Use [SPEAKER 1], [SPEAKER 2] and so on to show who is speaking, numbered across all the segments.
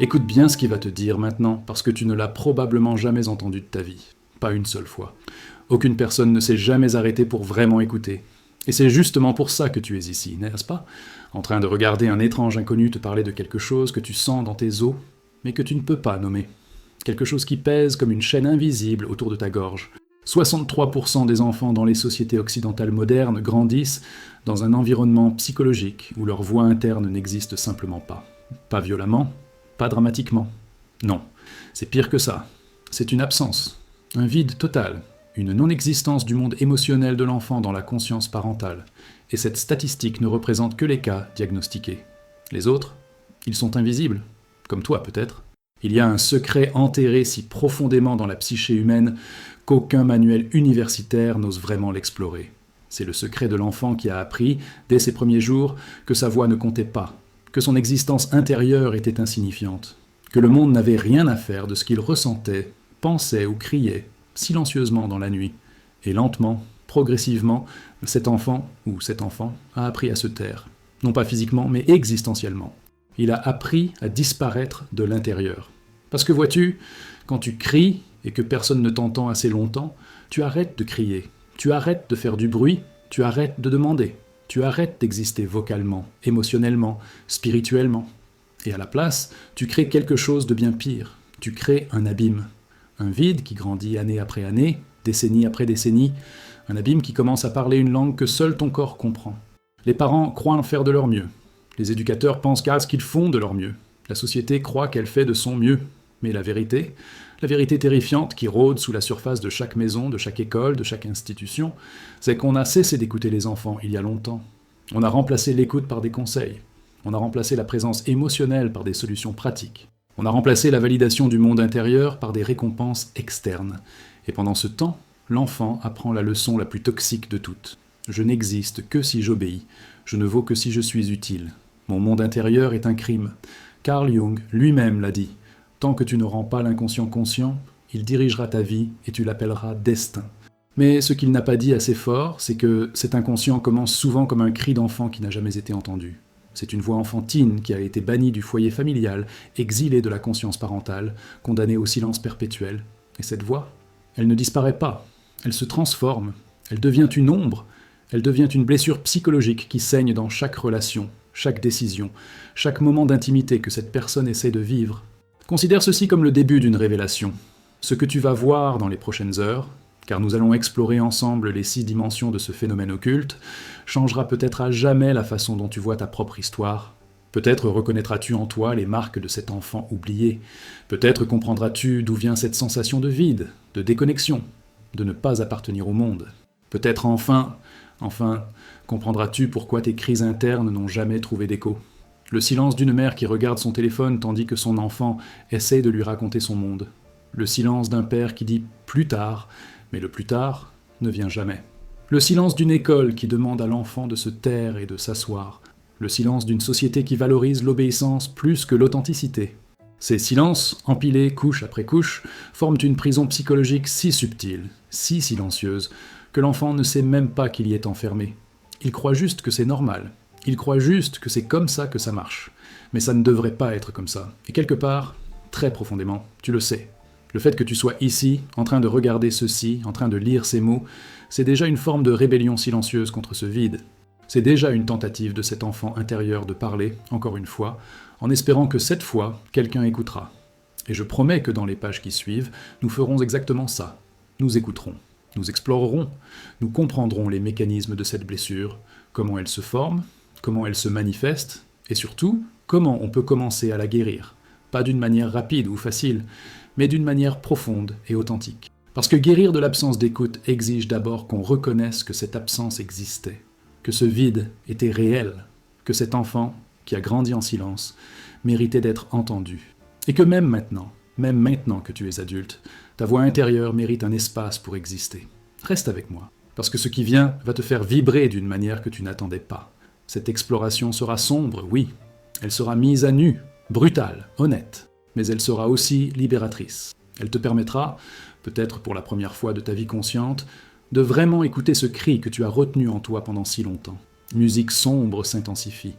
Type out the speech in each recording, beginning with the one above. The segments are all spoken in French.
[SPEAKER 1] Écoute bien ce qu'il va te dire maintenant, parce que tu ne l'as probablement jamais entendu de ta vie. Pas une seule fois. Aucune personne ne s'est jamais arrêtée pour vraiment écouter. Et c'est justement pour ça que tu es ici, n'est-ce pas? En train de regarder un étrange inconnu te parler de quelque chose que tu sens dans tes os, mais que tu ne peux pas nommer. Quelque chose qui pèse comme une chaîne invisible autour de ta gorge. 63% des enfants dans les sociétés occidentales modernes grandissent dans un environnement psychologique où leur voix interne n'existe simplement pas. Pas violemment, pas dramatiquement. Non, c'est pire que ça. C'est une absence, un vide total, une non-existence du monde émotionnel de l'enfant dans la conscience parentale. Et cette statistique ne représente que les cas diagnostiqués. Les autres, ils sont invisibles, comme toi peut-être. Il y a un secret enterré si profondément dans la psyché humaine qu'aucun manuel universitaire n'ose vraiment l'explorer. C'est le secret de l'enfant qui a appris, dès ses premiers jours, que sa voix ne comptait pas, que son existence intérieure était insignifiante, que le monde n'avait rien à faire de ce qu'il ressentait, pensait ou criait, silencieusement dans la nuit. Et lentement, progressivement, cet enfant, ou cet enfant, a appris à se taire. Non pas physiquement, mais existentiellement. Il a appris à disparaître de l'intérieur. Parce que vois-tu, quand tu cries et que personne ne t'entend assez longtemps, tu arrêtes de crier, tu arrêtes de faire du bruit, tu arrêtes de demander, tu arrêtes d'exister vocalement, émotionnellement, spirituellement. Et à la place, tu crées quelque chose de bien pire. Tu crées un abîme. Un vide qui grandit année après année, décennie après décennie, un abîme qui commence à parler une langue que seul ton corps comprend. Les parents croient en faire de leur mieux. Les éducateurs pensent qu'à ce qu'ils font de leur mieux. La société croit qu'elle fait de son mieux. Mais la vérité terrifiante qui rôde sous la surface de chaque maison, de chaque école, de chaque institution, c'est qu'on a cessé d'écouter les enfants il y a longtemps. On a remplacé l'écoute par des conseils. On a remplacé la présence émotionnelle par des solutions pratiques. On a remplacé la validation du monde intérieur par des récompenses externes. Et pendant ce temps, l'enfant apprend la leçon la plus toxique de toutes. Je n'existe que si j'obéis. Je ne vaux que si je suis utile. Mon monde intérieur est un crime. Carl Jung lui-même l'a dit. Tant que tu ne rends pas l'inconscient conscient, il dirigera ta vie et tu l'appelleras destin. Mais ce qu'il n'a pas dit assez fort, c'est que cet inconscient commence souvent comme un cri d'enfant qui n'a jamais été entendu. C'est une voix enfantine qui a été bannie du foyer familial, exilée de la conscience parentale, condamnée au silence perpétuel. Et cette voix, elle ne disparaît pas, elle se transforme, elle devient une ombre, elle devient une blessure psychologique qui saigne dans chaque relation, chaque décision, chaque moment d'intimité que cette personne essaie de vivre. Considère ceci comme le début d'une révélation. Ce que tu vas voir dans les prochaines heures, car nous allons explorer ensemble les 6 dimensions de ce phénomène occulte, changera peut-être à jamais la façon dont tu vois ta propre histoire. Peut-être reconnaîtras-tu en toi les marques de cet enfant oublié. Peut-être comprendras-tu d'où vient cette sensation de vide, de déconnexion, de ne pas appartenir au monde. Peut-être enfin, comprendras-tu pourquoi tes cris internes n'ont jamais trouvé d'écho. Le silence d'une mère qui regarde son téléphone tandis que son enfant essaie de lui raconter son monde. Le silence d'un père qui dit « plus tard », mais le plus tard ne vient jamais. Le silence d'une école qui demande à l'enfant de se taire et de s'asseoir. Le silence d'une société qui valorise l'obéissance plus que l'authenticité. Ces silences, empilés couche après couche, forment une prison psychologique si subtile, si silencieuse, que l'enfant ne sait même pas qu'il y est enfermé. Il croit juste que c'est normal. Il croit juste que c'est comme ça que ça marche. Mais ça ne devrait pas être comme ça. Et quelque part, très profondément, tu le sais. Le fait que tu sois ici, en train de regarder ceci, en train de lire ces mots, c'est déjà une forme de rébellion silencieuse contre ce vide. C'est déjà une tentative de cet enfant intérieur de parler, encore une fois, en espérant que cette fois, quelqu'un écoutera. Et je promets que dans les pages qui suivent, nous ferons exactement ça. Nous écouterons, nous explorerons, nous comprendrons les mécanismes de cette blessure, comment elle se forme, comment elle se manifeste, et surtout, comment on peut commencer à la guérir. Pas d'une manière rapide ou facile, mais d'une manière profonde et authentique. Parce que guérir de l'absence d'écoute exige d'abord qu'on reconnaisse que cette absence existait, que ce vide était réel, que cet enfant, qui a grandi en silence, méritait d'être entendu. Et que même maintenant que tu es adulte, ta voix intérieure mérite un espace pour exister. Reste avec moi, parce que ce qui vient va te faire vibrer d'une manière que tu n'attendais pas. Cette exploration sera sombre, oui. Elle sera mise à nu, brutale, honnête. Mais elle sera aussi libératrice. Elle te permettra, peut-être pour la première fois de ta vie consciente, de vraiment écouter ce cri que tu as retenu en toi pendant si longtemps. Musique sombre s'intensifie.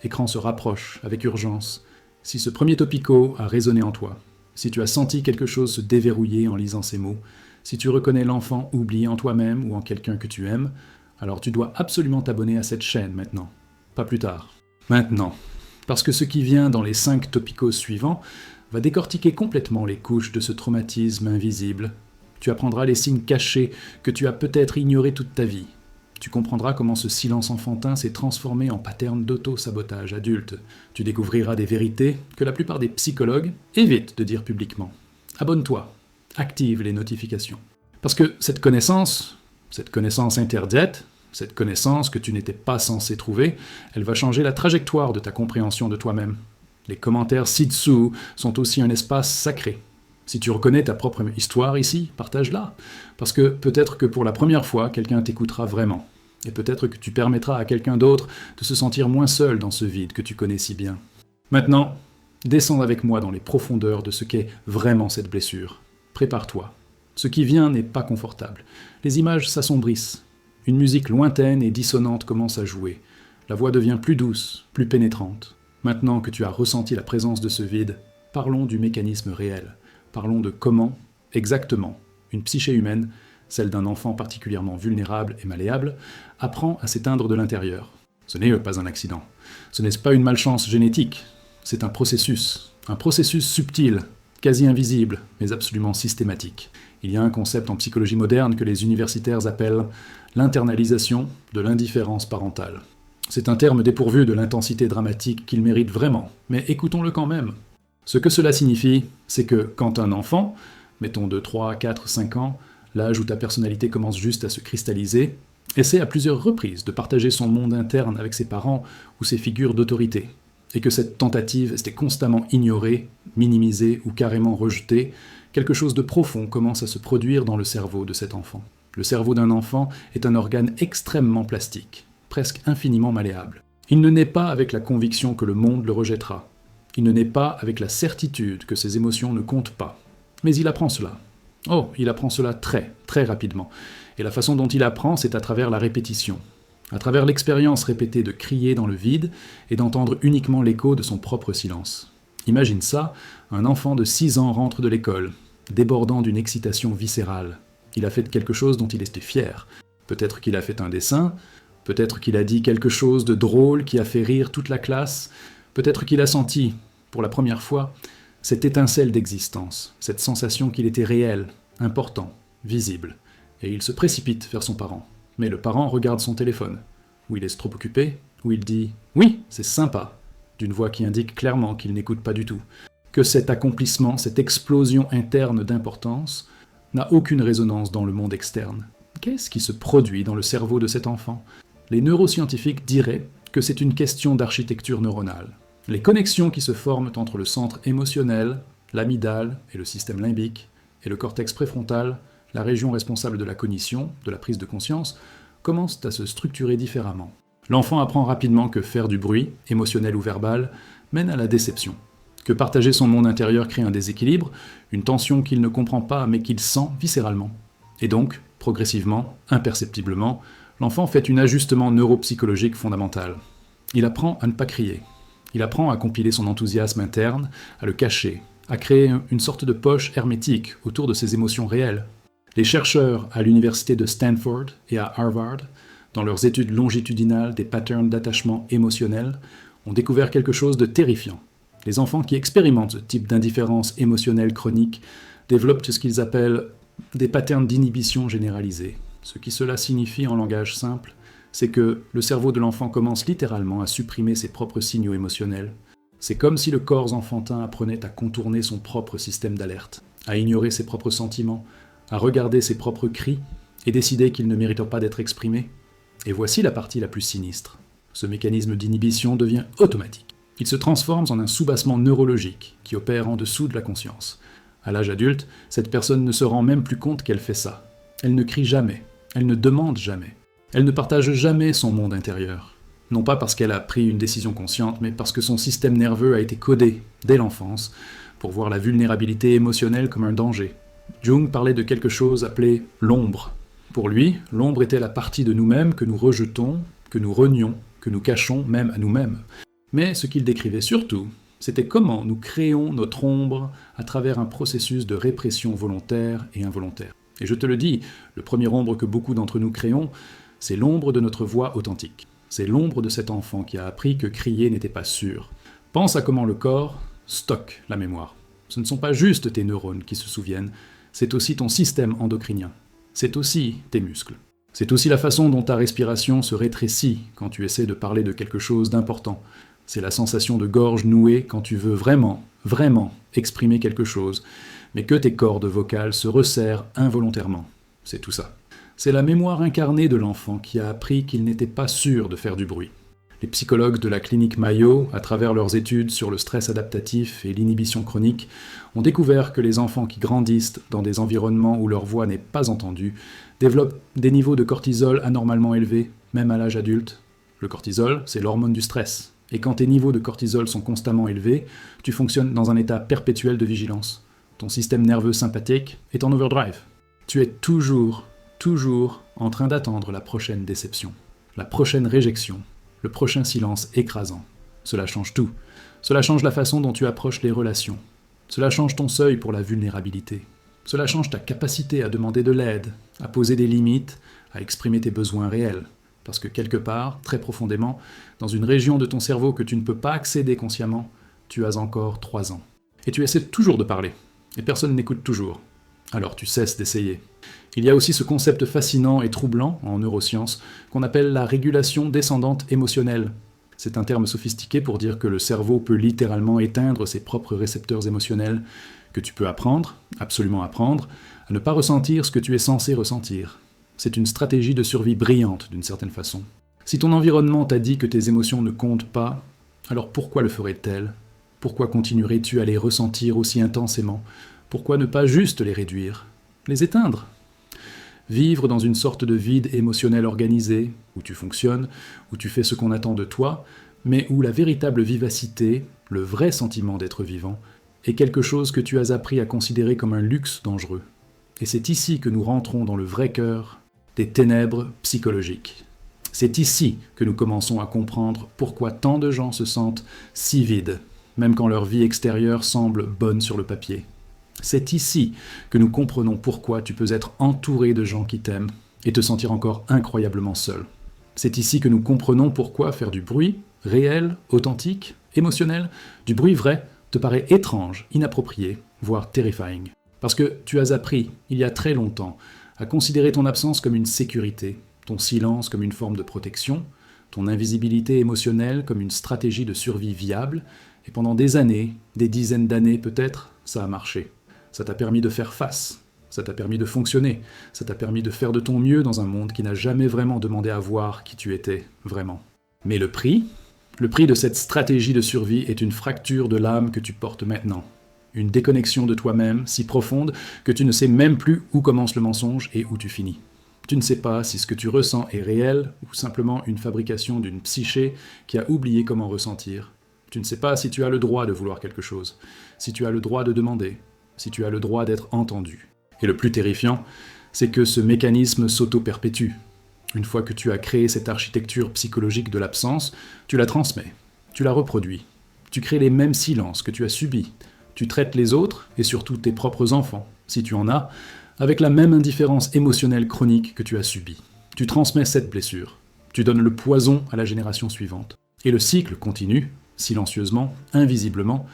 [SPEAKER 1] Écran se rapproche avec urgence. Si ce premier topico a résonné en toi, si tu as senti quelque chose se déverrouiller en lisant ces mots, si tu reconnais l'enfant oublié en toi-même ou en quelqu'un que tu aimes, alors tu dois absolument t'abonner à cette chaîne maintenant, pas plus tard. Maintenant, parce que ce qui vient dans les 5 topicos suivants va décortiquer complètement les couches de ce traumatisme invisible. Tu apprendras les signes cachés que tu as peut-être ignorés toute ta vie. Tu comprendras comment ce silence enfantin s'est transformé en pattern d'auto-sabotage adulte. Tu découvriras des vérités que la plupart des psychologues évitent de dire publiquement. Abonne-toi, active les notifications. Parce que cette connaissance interdite, cette connaissance que tu n'étais pas censé trouver, elle va changer la trajectoire de ta compréhension de toi-même. Les commentaires ci-dessous sont aussi un espace sacré. Si tu reconnais ta propre histoire ici, partage-la. Parce que peut-être que pour la première fois, quelqu'un t'écoutera vraiment. Et peut-être que tu permettras à quelqu'un d'autre de se sentir moins seul dans ce vide que tu connais si bien. Maintenant, descends avec moi dans les profondeurs de ce qu'est vraiment cette blessure. Prépare-toi. Ce qui vient n'est pas confortable. Les images s'assombrissent. Une musique lointaine et dissonante commence à jouer. La voix devient plus douce, plus pénétrante. Maintenant que tu as ressenti la présence de ce vide, parlons du mécanisme réel. Parlons de comment, exactement, une psyché humaine, celle d'un enfant particulièrement vulnérable et malléable, apprend à s'éteindre de l'intérieur. Ce n'est pas un accident. Ce n'est pas une malchance génétique. C'est un processus subtil, quasi invisible, mais absolument systématique. Il y a un concept en psychologie moderne que les universitaires appellent l'internalisation de l'indifférence parentale. C'est un terme dépourvu de l'intensité dramatique qu'il mérite vraiment, mais écoutons-le quand même. Ce que cela signifie, c'est que quand un enfant, mettons de 3, 4, 5 ans, l'âge où ta personnalité commence juste à se cristalliser, essaie à plusieurs reprises de partager son monde interne avec ses parents ou ses figures d'autorité, et que cette tentative était constamment ignorée, minimisée ou carrément rejetée, quelque chose de profond commence à se produire dans le cerveau de cet enfant. Le cerveau d'un enfant est un organe extrêmement plastique, presque infiniment malléable. Il ne naît pas avec la conviction que le monde le rejettera. Il ne naît pas avec la certitude que ses émotions ne comptent pas. Mais il apprend cela. Oh, il apprend cela très, très rapidement. Et la façon dont il apprend, c'est à travers la répétition. À travers l'expérience répétée de crier dans le vide et d'entendre uniquement l'écho de son propre silence. Imagine ça, un enfant de 6 ans rentre de l'école, débordant d'une excitation viscérale. Il a fait quelque chose dont il était fier. Peut-être qu'il a fait un dessin, peut-être qu'il a dit quelque chose de drôle qui a fait rire toute la classe, peut-être qu'il a senti, pour la première fois, cette étincelle d'existence, cette sensation qu'il était réel, important, visible. Et il se précipite vers son parent. Mais le parent regarde son téléphone, où il est trop occupé, où il dit « Oui, c'est sympa », d'une voix qui indique clairement qu'il n'écoute pas du tout. Que cet accomplissement, cette explosion interne d'importance, n'a aucune résonance dans le monde externe. Qu'est-ce qui se produit dans le cerveau de cet enfant ? Les neuroscientifiques diraient que c'est une question d'architecture neuronale. Les connexions qui se forment entre le centre émotionnel, l'amygdale et le système limbique, et le cortex préfrontal, la région responsable de la cognition, de la prise de conscience, commencent à se structurer différemment. L'enfant apprend rapidement que faire du bruit, émotionnel ou verbal, mène à la déception. Que partager son monde intérieur crée un déséquilibre, une tension qu'il ne comprend pas mais qu'il sent viscéralement. Et donc, progressivement, imperceptiblement, l'enfant fait un ajustement neuropsychologique fondamental. Il apprend à ne pas crier. Il apprend à compiler son enthousiasme interne, à le cacher, à créer une sorte de poche hermétique autour de ses émotions réelles. Les chercheurs à l'université de Stanford et à Harvard, dans leurs études longitudinales des patterns d'attachement émotionnel, ont découvert quelque chose de terrifiant. Les enfants qui expérimentent ce type d'indifférence émotionnelle chronique développent ce qu'ils appellent des patterns d'inhibition généralisés. Ce qui cela signifie en langage simple, c'est que le cerveau de l'enfant commence littéralement à supprimer ses propres signaux émotionnels. C'est comme si le corps enfantin apprenait à contourner son propre système d'alerte, à ignorer ses propres sentiments, à regarder ses propres cris et décider qu'ils ne méritent pas d'être exprimés. Et voici la partie la plus sinistre. Ce mécanisme d'inhibition devient automatique. Il se transforme en un soubassement neurologique qui opère en dessous de la conscience. À l'âge adulte, cette personne ne se rend même plus compte qu'elle fait ça. Elle ne crie jamais, elle ne demande jamais, elle ne partage jamais son monde intérieur. Non pas parce qu'elle a pris une décision consciente, mais parce que son système nerveux a été codé, dès l'enfance, pour voir la vulnérabilité émotionnelle comme un danger. Jung parlait de quelque chose appelé l'ombre. Pour lui, l'ombre était la partie de nous-mêmes que nous rejetons, que nous renions, que nous cachons même à nous-mêmes. Mais ce qu'il décrivait surtout, C'était comment nous créons notre ombre à travers un processus de répression volontaire et involontaire. Et je te le dis, le premier ombre que beaucoup d'entre nous créons, c'est l'ombre de notre voix authentique. C'est l'ombre de cet enfant qui a appris que crier n'était pas sûr. Pense à comment le corps stocke la mémoire. Ce ne sont pas juste tes neurones qui se souviennent, c'est aussi ton système endocrinien. C'est aussi tes muscles. C'est aussi la façon dont ta respiration se rétrécit quand tu essaies de parler de quelque chose d'important. C'est la sensation de gorge nouée quand tu veux vraiment, vraiment exprimer quelque chose, mais que tes cordes vocales se resserrent involontairement. C'est tout ça. C'est la mémoire incarnée de l'enfant qui a appris qu'il n'était pas sûr de faire du bruit. Les psychologues de la clinique Mayo, à travers leurs études sur le stress adaptatif et l'inhibition chronique, ont découvert que les enfants qui grandissent dans des environnements où leur voix n'est pas entendue développent des niveaux de cortisol anormalement élevés, même à l'âge adulte. Le cortisol, c'est l'hormone du stress. Et quand tes niveaux de cortisol sont constamment élevés, tu fonctionnes dans un état perpétuel de vigilance. Ton système nerveux sympathique est en overdrive. Tu es toujours en train d'attendre la prochaine déception, la prochaine réjection, le prochain silence écrasant. Cela change tout. Cela change la façon dont tu approches les relations. Cela change ton seuil pour la vulnérabilité. Cela change ta capacité à demander de l'aide, à poser des limites, à exprimer tes besoins réels. Parce que quelque part, très profondément, dans une région de ton cerveau que tu ne peux pas accéder consciemment, tu as encore 3 ans. Et tu essaies toujours de parler, et personne n'écoute toujours. Alors tu cesses d'essayer. Il y a aussi ce concept fascinant et troublant en neurosciences qu'on appelle la régulation descendante émotionnelle. C'est un terme sophistiqué pour dire que le cerveau peut littéralement éteindre ses propres récepteurs émotionnels, que tu peux apprendre, absolument apprendre, à ne pas ressentir ce que tu es censé ressentir. C'est une stratégie de survie brillante d'une certaine façon. Si ton environnement t'a dit que tes émotions ne comptent pas, alors pourquoi le ferait-elle ? Pourquoi continuerais-tu à les ressentir aussi intensément ? Pourquoi ne pas juste les réduire ? Les éteindre ? Vivre dans une sorte de vide émotionnel organisé, où tu fonctionnes, où tu fais ce qu'on attend de toi, mais où la véritable vivacité, le vrai sentiment d'être vivant, est quelque chose que tu as appris à considérer comme un luxe dangereux. Et c'est ici que nous rentrons dans le vrai cœur des ténèbres psychologiques. C'est ici que nous commençons à comprendre pourquoi tant de gens se sentent si vides, même quand leur vie extérieure semble bonne sur le papier. C'est ici que nous comprenons pourquoi tu peux être entouré de gens qui t'aiment et te sentir encore incroyablement seul. C'est ici que nous comprenons pourquoi faire du bruit, réel, authentique, émotionnel, du bruit vrai, te paraît étrange, inapproprié, voire terrifying. Parce que tu as appris, il y a très longtemps, à considérer ton absence comme une sécurité, ton silence comme une forme de protection, ton invisibilité émotionnelle comme une stratégie de survie viable, et pendant des années, des dizaines d'années peut-être, ça a marché. Ça t'a permis de faire face, ça t'a permis de fonctionner, ça t'a permis de faire de ton mieux dans un monde qui n'a jamais vraiment demandé à voir qui tu étais, vraiment. Mais le prix de cette stratégie de survie est une fracture de l'âme que tu portes maintenant. Une déconnexion de toi-même si profonde que tu ne sais même plus où commence le mensonge et où tu finis. Tu ne sais pas si ce que tu ressens est réel ou simplement une fabrication d'une psyché qui a oublié comment ressentir. Tu ne sais pas si tu as le droit de vouloir quelque chose, si tu as le droit de demander, si tu as le droit d'être entendu. Et le plus terrifiant, c'est que ce mécanisme s'auto-perpétue. Une fois que tu as créé cette architecture psychologique de l'absence, tu la transmets, tu la reproduis. Tu crées les mêmes silences que tu as subis. Tu traites les autres, et surtout tes propres enfants, si tu en as, avec la même indifférence émotionnelle chronique que tu as subie. Tu transmets cette blessure. Tu donnes le poison à la génération suivante. Et le cycle continue, silencieusement, invisiblement,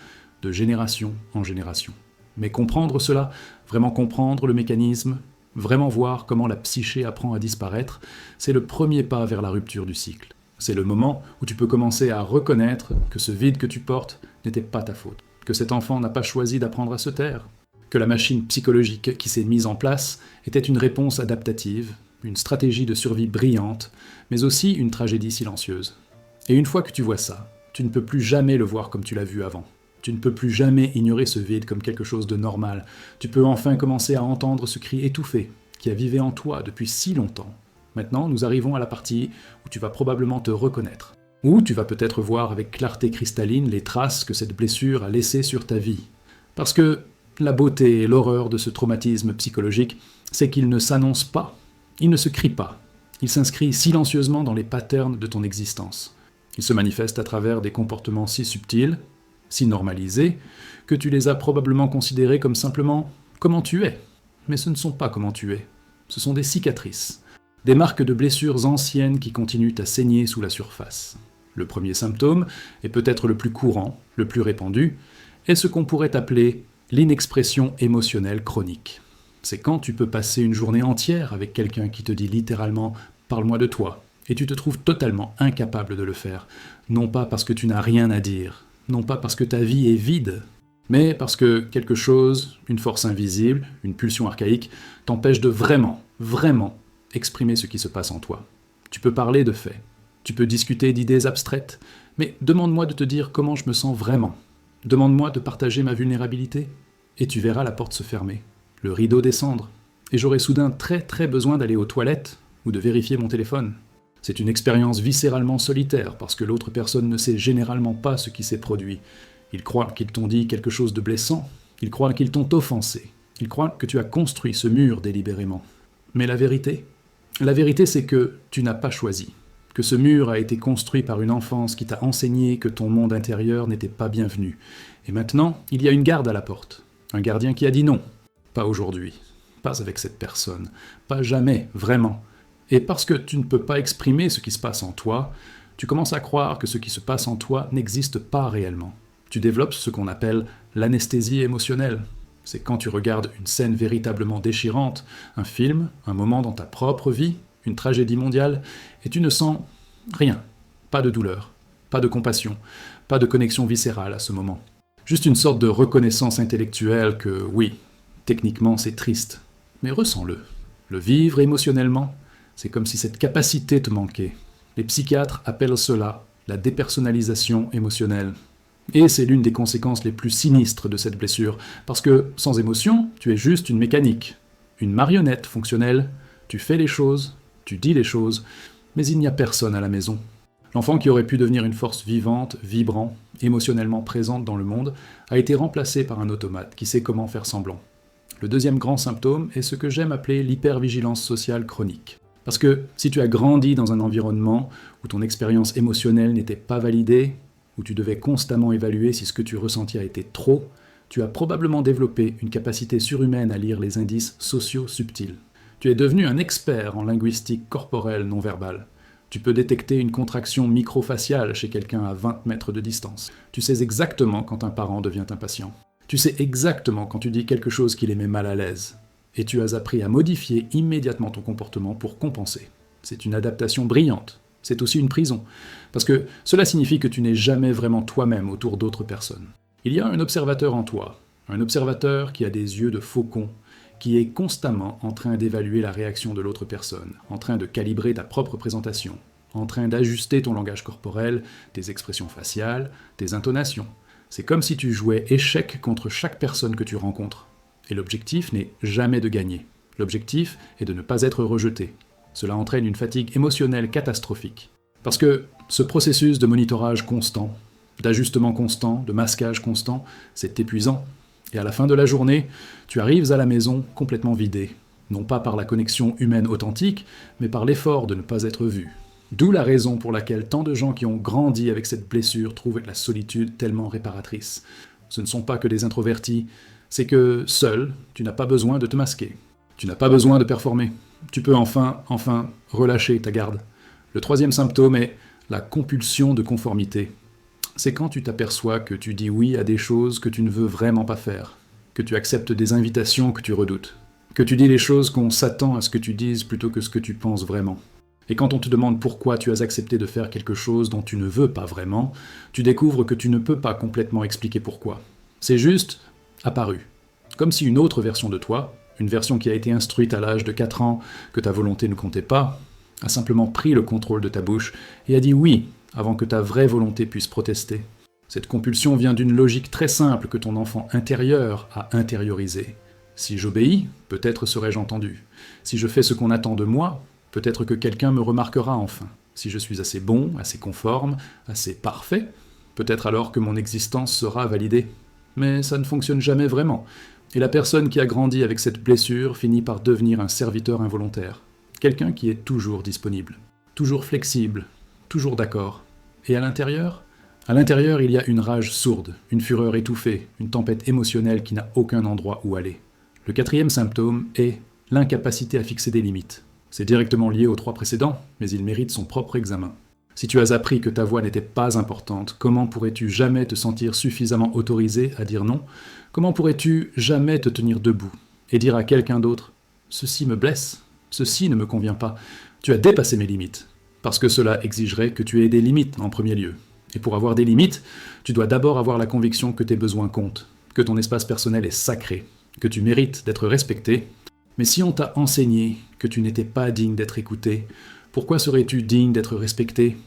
[SPEAKER 1] de génération en génération. Mais comprendre cela, vraiment comprendre le mécanisme, vraiment voir comment la psyché apprend à disparaître, c'est le premier pas vers la rupture du cycle. C'est le moment où tu peux commencer à reconnaître que ce vide que tu portes n'était pas ta faute, que cet enfant n'a pas choisi d'apprendre à se taire, que la machine psychologique qui s'est mise en place était une réponse adaptative, une stratégie de survie brillante, mais aussi une tragédie silencieuse. Et une fois que tu vois ça, tu ne peux plus jamais le voir comme tu l'as vu avant. Tu ne peux plus jamais ignorer ce vide comme quelque chose de normal. Tu peux enfin commencer à entendre ce cri étouffé qui a vivé en toi depuis si longtemps. Maintenant, nous arrivons à la partie où tu vas probablement te reconnaître. Ou tu vas peut-être voir avec clarté cristalline les traces que cette blessure a laissées sur ta vie. Parce que la beauté et l'horreur de ce traumatisme psychologique, c'est qu'il ne s'annonce pas, il ne se crie pas. Il s'inscrit silencieusement dans les patterns de ton existence. Il se manifeste à travers des comportements si subtils, si normalisées, que tu les as probablement considérées comme simplement comment tu es. Mais ce ne sont pas comment tu es. Ce sont des cicatrices, des marques de blessures anciennes qui continuent à saigner sous la surface. Le premier symptôme, et peut-être le plus courant, le plus répandu, est ce qu'on pourrait appeler l'inexpression émotionnelle chronique. C'est quand tu peux passer une journée entière avec quelqu'un qui te dit littéralement « parle-moi de toi » et tu te trouves totalement incapable de le faire, non pas parce que tu n'as rien à dire, non pas parce que ta vie est vide, mais parce que quelque chose, une force invisible, une pulsion archaïque, t'empêche de vraiment, vraiment exprimer ce qui se passe en toi. Tu peux parler de faits, tu peux discuter d'idées abstraites, mais demande-moi de te dire comment je me sens vraiment. Demande-moi de partager ma vulnérabilité, et tu verras la porte se fermer, le rideau descendre, et j'aurai soudain très très besoin d'aller aux toilettes ou de vérifier mon téléphone. C'est une expérience viscéralement solitaire, parce que l'autre personne ne sait généralement pas ce qui s'est produit. Ils croient qu'ils t'ont dit quelque chose de blessant, ils croient qu'ils t'ont offensé, ils croient que tu as construit ce mur délibérément. Mais la vérité, c'est que tu n'as pas choisi, que ce mur a été construit par une enfance qui t'a enseigné que ton monde intérieur n'était pas bienvenu. Et maintenant, il y a une garde à la porte, un gardien qui a dit non. Pas aujourd'hui, pas avec cette personne, pas jamais, vraiment. Et parce que tu ne peux pas exprimer ce qui se passe en toi, tu commences à croire que ce qui se passe en toi n'existe pas réellement. Tu développes ce qu'on appelle l'anesthésie émotionnelle. C'est quand tu regardes une scène véritablement déchirante, un film, un moment dans ta propre vie, une tragédie mondiale, et tu ne sens rien. Pas de douleur, pas de compassion, pas de connexion viscérale à ce moment. Juste une sorte de reconnaissance intellectuelle que, oui, techniquement c'est triste, mais ressens-le. Le vivre émotionnellement, c'est comme si cette capacité te manquait. Les psychiatres appellent cela la dépersonnalisation émotionnelle. Et c'est l'une des conséquences les plus sinistres de cette blessure, parce que sans émotion, tu es juste une mécanique, une marionnette fonctionnelle, tu fais les choses, tu dis les choses, mais il n'y a personne à la maison. L'enfant qui aurait pu devenir une force vivante, vibrant, émotionnellement présente dans le monde, a été remplacé par un automate qui sait comment faire semblant. Le deuxième grand symptôme est ce que j'aime appeler l'hypervigilance sociale chronique. Parce que si tu as grandi dans un environnement où ton expérience émotionnelle n'était pas validée, où tu devais constamment évaluer si ce que tu ressentis a été trop, tu as probablement développé une capacité surhumaine à lire les indices sociaux subtils. Tu es devenu un expert en linguistique corporelle non verbale. Tu peux détecter une contraction microfaciale chez quelqu'un à 20 mètres de distance. Tu sais exactement quand un parent devient impatient. Tu sais exactement quand tu dis quelque chose qui les met mal à l'aise. Et tu as appris à modifier immédiatement ton comportement pour compenser. C'est une adaptation brillante. C'est aussi une prison, parce que cela signifie que tu n'es jamais vraiment toi-même autour d'autres personnes. Il y a un observateur en toi, un observateur qui a des yeux de faucon, qui est constamment en train d'évaluer la réaction de l'autre personne, en train de calibrer ta propre présentation, en train d'ajuster ton langage corporel, tes expressions faciales, tes intonations. C'est comme si tu jouais échec contre chaque personne que tu rencontres. Et l'objectif n'est jamais de gagner. L'objectif est de ne pas être rejeté. Cela entraîne une fatigue émotionnelle catastrophique. Parce que ce processus de monitorage constant, d'ajustement constant, de masquage constant, c'est épuisant. Et à la fin de la journée, tu arrives à la maison complètement vidé. Non pas par la connexion humaine authentique, mais par l'effort de ne pas être vu. D'où la raison pour laquelle tant de gens qui ont grandi avec cette blessure trouvent la solitude tellement réparatrice. Ce ne sont pas que des introvertis, c'est que seul, tu n'as pas besoin de te masquer. Tu n'as pas besoin de performer. Tu peux enfin relâcher ta garde. Le troisième symptôme est la compulsion de conformité. C'est quand tu t'aperçois que tu dis oui à des choses que tu ne veux vraiment pas faire, que tu acceptes des invitations que tu redoutes, que tu dis les choses qu'on s'attend à ce que tu dises plutôt que ce que tu penses vraiment. Et quand on te demande pourquoi tu as accepté de faire quelque chose dont tu ne veux pas vraiment, tu découvres que tu ne peux pas complètement expliquer pourquoi. C'est juste apparu. Comme si une autre version de toi, une version qui a été instruite à l'âge de 4 ans, que ta volonté ne comptait pas, a simplement pris le contrôle de ta bouche et a dit oui, avant que ta vraie volonté puisse protester. Cette compulsion vient d'une logique très simple que ton enfant intérieur a intériorisée. Si j'obéis, peut-être serai-je entendu. Si je fais ce qu'on attend de moi, peut-être que quelqu'un me remarquera enfin. Si je suis assez bon, assez conforme, assez parfait, peut-être alors que mon existence sera validée. Mais ça ne fonctionne jamais vraiment. Et la personne qui a grandi avec cette blessure finit par devenir un serviteur involontaire. Quelqu'un qui est toujours disponible, toujours flexible, toujours d'accord. Et à l'intérieur, À l'intérieur, il y a une rage sourde, une fureur étouffée, une tempête émotionnelle qui n'a aucun endroit où aller. Le quatrième symptôme est l'incapacité à fixer des limites. C'est directement lié aux 3 précédents, mais il mérite son propre examen. Si tu as appris que ta voix n'était pas importante, comment pourrais-tu jamais te sentir suffisamment autorisé à dire non? Comment pourrais-tu jamais te tenir debout et dire à quelqu'un d'autre « Ceci me blesse, ceci ne me convient pas, tu as dépassé mes limites », parce que cela exigerait que tu aies des limites en premier lieu. Et pour avoir des limites, tu dois d'abord avoir la conviction que tes besoins comptent, que ton espace personnel est sacré, que tu mérites d'être respecté. Mais si on t'a enseigné que tu n'étais pas digne d'être écouté, pourquoi serais-tu digne d'être respecté?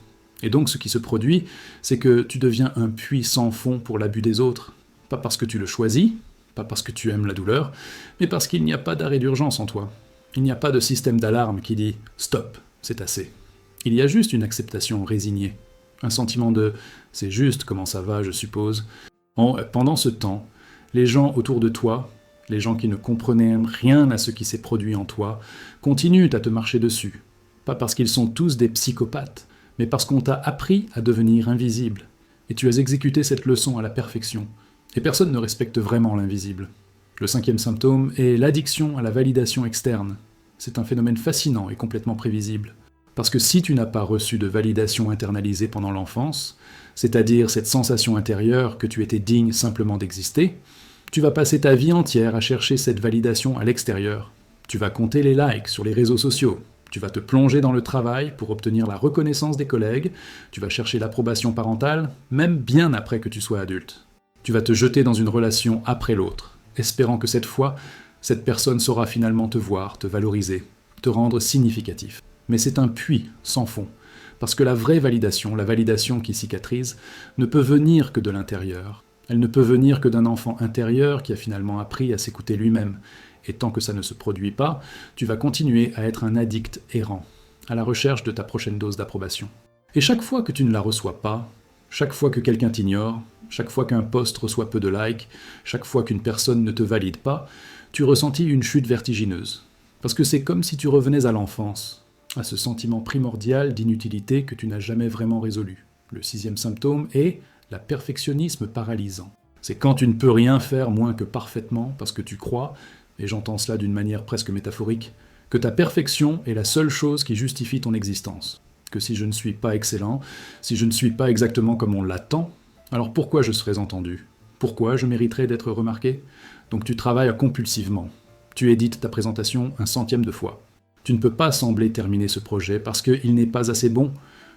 [SPEAKER 1] Et donc ce qui se produit, c'est que tu deviens un puits sans fond pour l'abus des autres. Pas parce que tu le choisis, pas parce que tu aimes la douleur, mais parce qu'il n'y a pas d'arrêt d'urgence en toi. Il n'y a pas de système d'alarme qui dit « stop, c'est assez ». Il y a juste une acceptation résignée. Un sentiment de « c'est juste comment ça va, je suppose ». Pendant ce temps, les gens autour de toi, les gens qui ne comprenaient rien à ce qui s'est produit en toi, continuent à te marcher dessus. Pas parce qu'ils sont tous des psychopathes, mais parce qu'on t'a appris à devenir invisible. Et tu as exécuté cette leçon à la perfection. Et personne ne respecte vraiment l'invisible. Le 5e symptôme est l'addiction à la validation externe. C'est un phénomène fascinant et complètement prévisible. Parce que si tu n'as pas reçu de validation internalisée pendant l'enfance, c'est-à-dire cette sensation intérieure que tu étais digne simplement d'exister, tu vas passer ta vie entière à chercher cette validation à l'extérieur. Tu vas compter les likes sur les réseaux sociaux, tu vas te plonger dans le travail pour obtenir la reconnaissance des collègues, tu vas chercher l'approbation parentale, même bien après que tu sois adulte. Tu vas te jeter dans une relation après l'autre, espérant que cette fois, cette personne saura finalement te voir, te valoriser, te rendre significatif. Mais c'est un puits sans fond, parce que la vraie validation, la validation qui cicatrise, ne peut venir que de l'intérieur. Elle ne peut venir que d'un enfant intérieur qui a finalement appris à s'écouter lui-même. Et tant que ça ne se produit pas, tu vas continuer à être un addict errant, à la recherche de ta prochaine dose d'approbation. Et chaque fois que tu ne la reçois pas, chaque fois que quelqu'un t'ignore, chaque fois qu'un post reçoit peu de likes, chaque fois qu'une personne ne te valide pas, tu ressentis une chute vertigineuse. Parce que c'est comme si tu revenais à l'enfance, à ce sentiment primordial d'inutilité que tu n'as jamais vraiment résolu. Le 6e symptôme est la perfectionnisme paralysant. C'est quand tu ne peux rien faire moins que parfaitement parce que tu crois, et j'entends cela d'une manière presque métaphorique, que ta perfection est la seule chose qui justifie ton existence. Que si je ne suis pas excellent, si je ne suis pas exactement comme on l'attend, alors pourquoi je serais entendu? Pourquoi je mériterais d'être remarqué? Donc tu travailles compulsivement. Tu édites ta présentation 1/100e de fois. Tu ne peux pas sembler terminer ce projet parce qu'il n'est pas assez bon.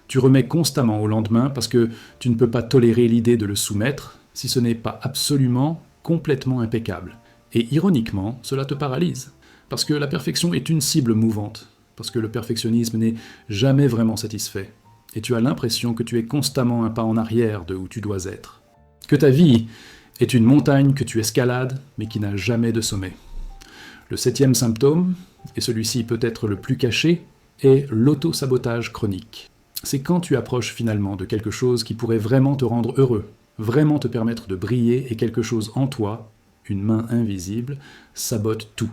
[SPEAKER 1] Tu remets constamment au lendemain parce que tu ne peux pas tolérer l'idée de le soumettre si ce n'est pas absolument, complètement impeccable. Et ironiquement, cela te paralyse. Parce que la perfection est une cible mouvante. Parce que le perfectionnisme n'est jamais vraiment satisfait. Et tu as l'impression que tu es constamment un pas en arrière de où tu dois être. Que ta vie est une montagne que tu escalades, mais qui n'a jamais de sommet. Le 7e symptôme, et celui-ci peut être le plus caché, est l'auto-sabotage chronique. C'est quand tu approches finalement de quelque chose qui pourrait vraiment te rendre heureux, vraiment te permettre de briller, et quelque chose en toi, une main invisible, sabote tout.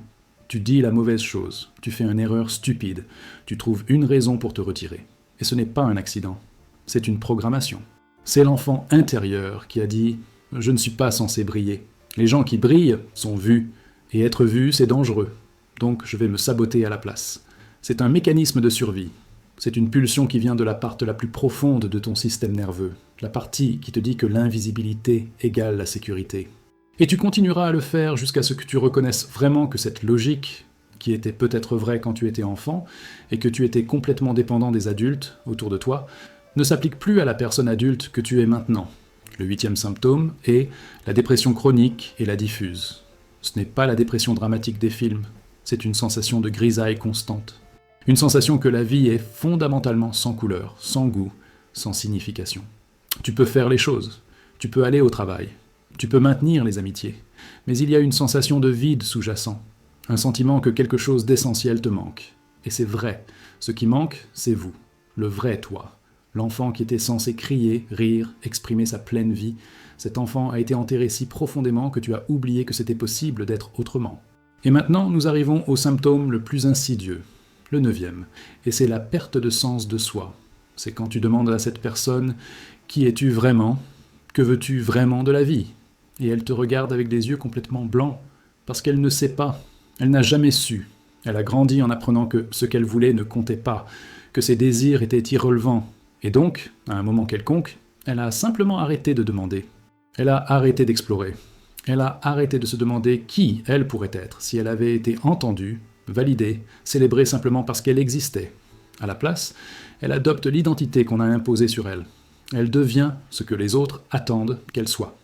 [SPEAKER 1] Tu dis la mauvaise chose, tu fais une erreur stupide, tu trouves une raison pour te retirer. Et ce n'est pas un accident, c'est une programmation. C'est l'enfant intérieur qui a dit « je ne suis pas censé briller ». Les gens qui brillent sont vus, et être vu, c'est dangereux. Donc je vais me saboter à la place. C'est un mécanisme de survie. C'est une pulsion qui vient de la part la plus profonde de ton système nerveux, la partie qui te dit que l'invisibilité égale la sécurité. Et tu continueras à le faire jusqu'à ce que tu reconnaisses vraiment que cette logique, qui était peut-être vraie quand tu étais enfant, et que tu étais complètement dépendant des adultes autour de toi, ne s'applique plus à la personne adulte que tu es maintenant. Le 8e symptôme est la dépression chronique et la diffuse. Ce n'est pas la dépression dramatique des films, c'est une sensation de grisaille constante. Une sensation que la vie est fondamentalement sans couleur, sans goût, sans signification. Tu peux faire les choses, tu peux aller au travail, tu peux maintenir les amitiés, mais il y a une sensation de vide sous-jacent, un sentiment que quelque chose d'essentiel te manque. Et c'est vrai, ce qui manque, c'est vous, le vrai toi. L'enfant qui était censé crier, rire, exprimer sa pleine vie, cet enfant a été enterré si profondément que tu as oublié que c'était possible d'être autrement. Et maintenant, nous arrivons au symptôme le plus insidieux, le 9e, et c'est la perte de sens de soi. C'est quand tu demandes à cette personne « Qui es-tu vraiment ? Que veux-tu vraiment de la vie ?» Et elle te regarde avec des yeux complètement blancs, parce qu'elle ne sait pas, elle n'a jamais su. Elle a grandi en apprenant que ce qu'elle voulait ne comptait pas, que ses désirs étaient irrelevants. Et donc, à un moment quelconque, elle a simplement arrêté de demander. Elle a arrêté d'explorer. Elle a arrêté de se demander qui elle pourrait être si elle avait été entendue, validée, célébrée simplement parce qu'elle existait. À la place, elle adopte l'identité qu'on a imposée sur elle. Elle devient ce que les autres attendent qu'elle soit.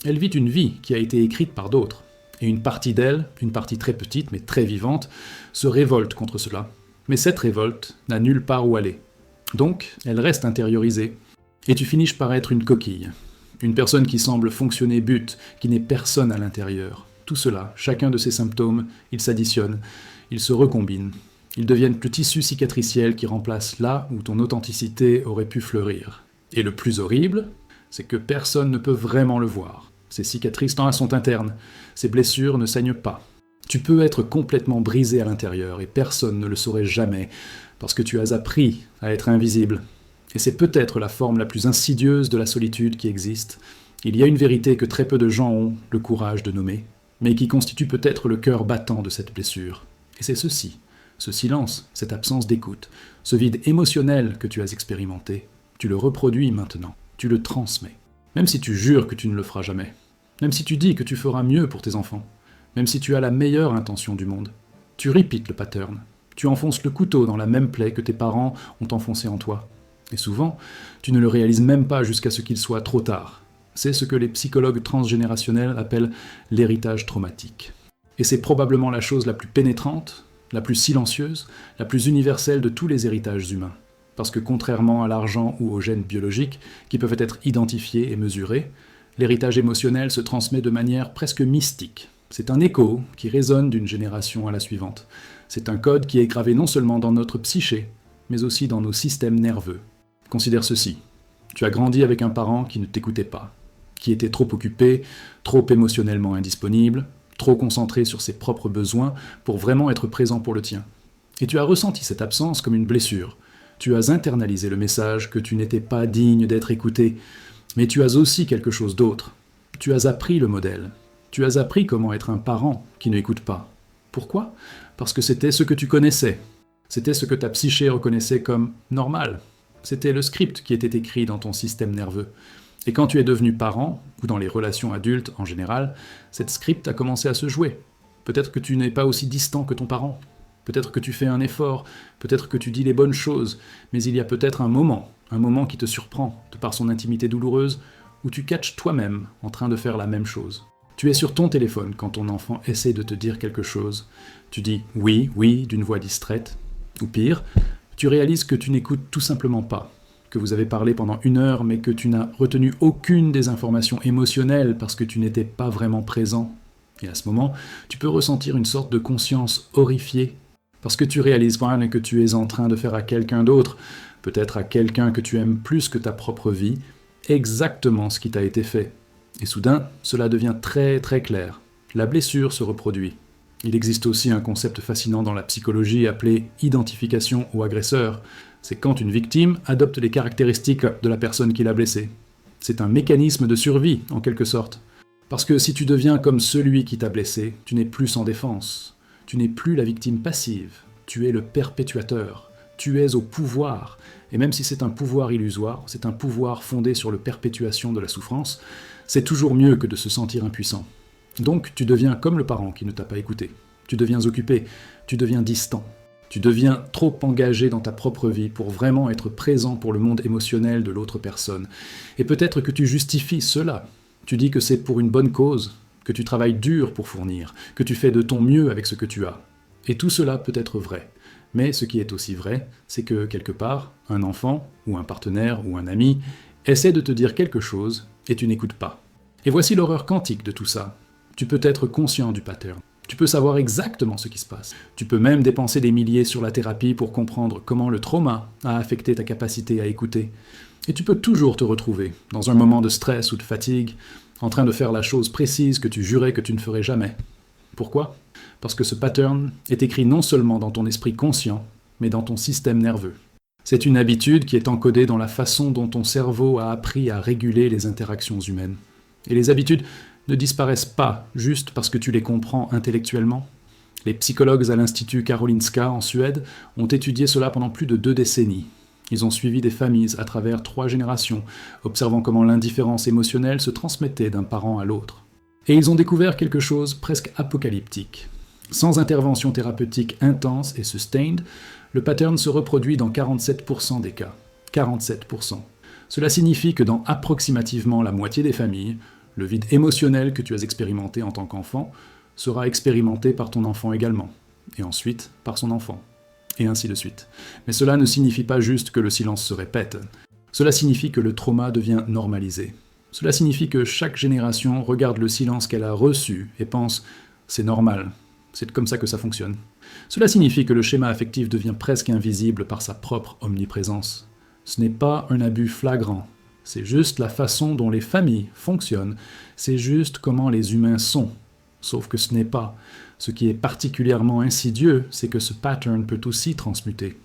[SPEAKER 1] Elle vit une vie qui a été écrite par d'autres. Et une partie d'elle, une partie très petite mais très vivante, se révolte contre cela. Mais cette révolte n'a nulle part où aller. Donc, elle reste intériorisée. Et tu finis par être une coquille. Une personne qui semble fonctionner but, qui n'est personne à l'intérieur. Tout cela, chacun de ces symptômes, ils s'additionnent, ils se recombinent. Ils deviennent le tissu cicatriciel qui remplace là où ton authenticité aurait pu fleurir. Et le plus horrible, c'est que personne ne peut vraiment le voir. Ces cicatrices sont internes, ces blessures ne saignent pas. Tu peux être complètement brisé à l'intérieur et personne ne le saurait jamais, parce que tu as appris à être invisible. Et c'est peut-être la forme la plus insidieuse de la solitude qui existe. Il y a une vérité que très peu de gens ont le courage de nommer, mais qui constitue peut-être le cœur battant de cette blessure. Et c'est ceci, ce silence, cette absence d'écoute, ce vide émotionnel que tu as expérimenté, tu le reproduis maintenant, tu le transmets. Même si tu jures que tu ne le feras jamais, même si tu dis que tu feras mieux pour tes enfants, même si tu as la meilleure intention du monde, tu repeats le pattern, tu enfonces le couteau dans la même plaie que tes parents ont enfoncé en toi. Et souvent, tu ne le réalises même pas jusqu'à ce qu'il soit trop tard. C'est ce que les psychologues transgénérationnels appellent l'héritage traumatique. Et c'est probablement la chose la plus pénétrante, la plus silencieuse, la plus universelle de tous les héritages humains. Parce que contrairement à l'argent ou aux gènes biologiques, qui peuvent être identifiés et mesurés, l'héritage émotionnel se transmet de manière presque mystique. C'est un écho qui résonne d'une génération à la suivante. C'est un code qui est gravé non seulement dans notre psyché, mais aussi dans nos systèmes nerveux. Considère ceci. Tu as grandi avec un parent qui ne t'écoutait pas, qui était trop occupé, trop émotionnellement indisponible, trop concentré sur ses propres besoins pour vraiment être présent pour le tien. Et tu as ressenti cette absence comme une blessure. Tu as internalisé le message que tu n'étais pas digne d'être écouté, mais tu as aussi quelque chose d'autre. Tu as appris le modèle. Tu as appris comment être un parent qui ne écoute pas. Pourquoi ? Parce que c'était ce que tu connaissais. C'était ce que ta psyché reconnaissait comme normal. C'était le script qui était écrit dans ton système nerveux. Et quand tu es devenu parent, ou dans les relations adultes en général, cette script a commencé à se jouer. Peut-être que tu n'es pas aussi distant que ton parent. Peut-être que tu fais un effort, peut-être que tu dis les bonnes choses, mais il y a peut-être un moment qui te surprend, de par son intimité douloureuse, où tu catches toi-même en train de faire la même chose. Tu es sur ton téléphone quand ton enfant essaie de te dire quelque chose. Tu dis « oui, oui » d'une voix distraite. Ou pire, tu réalises que tu n'écoutes tout simplement pas, que vous avez parlé pendant 1 heure, mais que tu n'as retenu aucune des informations émotionnelles parce que tu n'étais pas vraiment présent. Et à ce moment, tu peux ressentir une sorte de conscience horrifiée, parce que tu réalises que tu es en train de faire à quelqu'un d'autre, peut-être à quelqu'un que tu aimes plus que ta propre vie, exactement ce qui t'a été fait. Et soudain, cela devient très très clair. La blessure se reproduit. Il existe aussi un concept fascinant dans la psychologie appelé identification au agresseur. C'est quand une victime adopte les caractéristiques de la personne qui l'a blessée. C'est un mécanisme de survie, en quelque sorte. Parce que si tu deviens comme celui qui t'a blessé, tu n'es plus sans défense. Tu n'es plus la victime passive. Tu es le perpétuateur. Tu es au pouvoir. Et même si c'est un pouvoir illusoire, c'est un pouvoir fondé sur la perpétuation de la souffrance, c'est toujours mieux que de se sentir impuissant. Donc tu deviens comme le parent qui ne t'a pas écouté. Tu deviens occupé, tu deviens distant. Tu deviens trop engagé dans ta propre vie pour vraiment être présent pour le monde émotionnel de l'autre personne. Et peut-être que tu justifies cela. Tu dis que c'est pour une bonne cause, que tu travailles dur pour fournir, que tu fais de ton mieux avec ce que tu as. Et tout cela peut être vrai. Mais ce qui est aussi vrai, c'est que quelque part, un enfant, ou un partenaire, ou un ami, essaie de te dire quelque chose et tu n'écoutes pas. Et voici l'horreur quantique de tout ça. Tu peux être conscient du pattern. Tu peux savoir exactement ce qui se passe. Tu peux même dépenser des milliers sur la thérapie pour comprendre comment le trauma a affecté ta capacité à écouter. Et tu peux toujours te retrouver, dans un moment de stress ou de fatigue, en train de faire la chose précise que tu jurais que tu ne ferais jamais. Pourquoi ? Parce que ce pattern est écrit non seulement dans ton esprit conscient, mais dans ton système nerveux. C'est une habitude qui est encodée dans la façon dont ton cerveau a appris à réguler les interactions humaines. Et les habitudes ne disparaissent pas juste parce que tu les comprends intellectuellement. Les psychologues à l'Institut Karolinska en Suède ont étudié cela pendant plus de 2 décennies. Ils ont suivi des familles à travers 3 générations, observant comment l'indifférence émotionnelle se transmettait d'un parent à l'autre. Et ils ont découvert quelque chose presque apocalyptique. Sans intervention thérapeutique intense et sustained, le pattern se reproduit dans 47% des cas. 47%. Cela signifie que dans approximativement la moitié des familles, le vide émotionnel que tu as expérimenté en tant qu'enfant sera expérimenté par ton enfant également, et ensuite par son enfant, et ainsi de suite. Mais cela ne signifie pas juste que le silence se répète, cela signifie que le trauma devient normalisé. Cela signifie que chaque génération regarde le silence qu'elle a reçu et pense « c'est normal, c'est comme ça que ça fonctionne ». Cela signifie que le schéma affectif devient presque invisible par sa propre omniprésence. Ce n'est pas un abus flagrant, c'est juste la façon dont les familles fonctionnent, c'est juste comment les humains sont. Sauf que ce n'est pas. Ce qui est particulièrement insidieux, c'est que ce pattern peut aussi transmuter.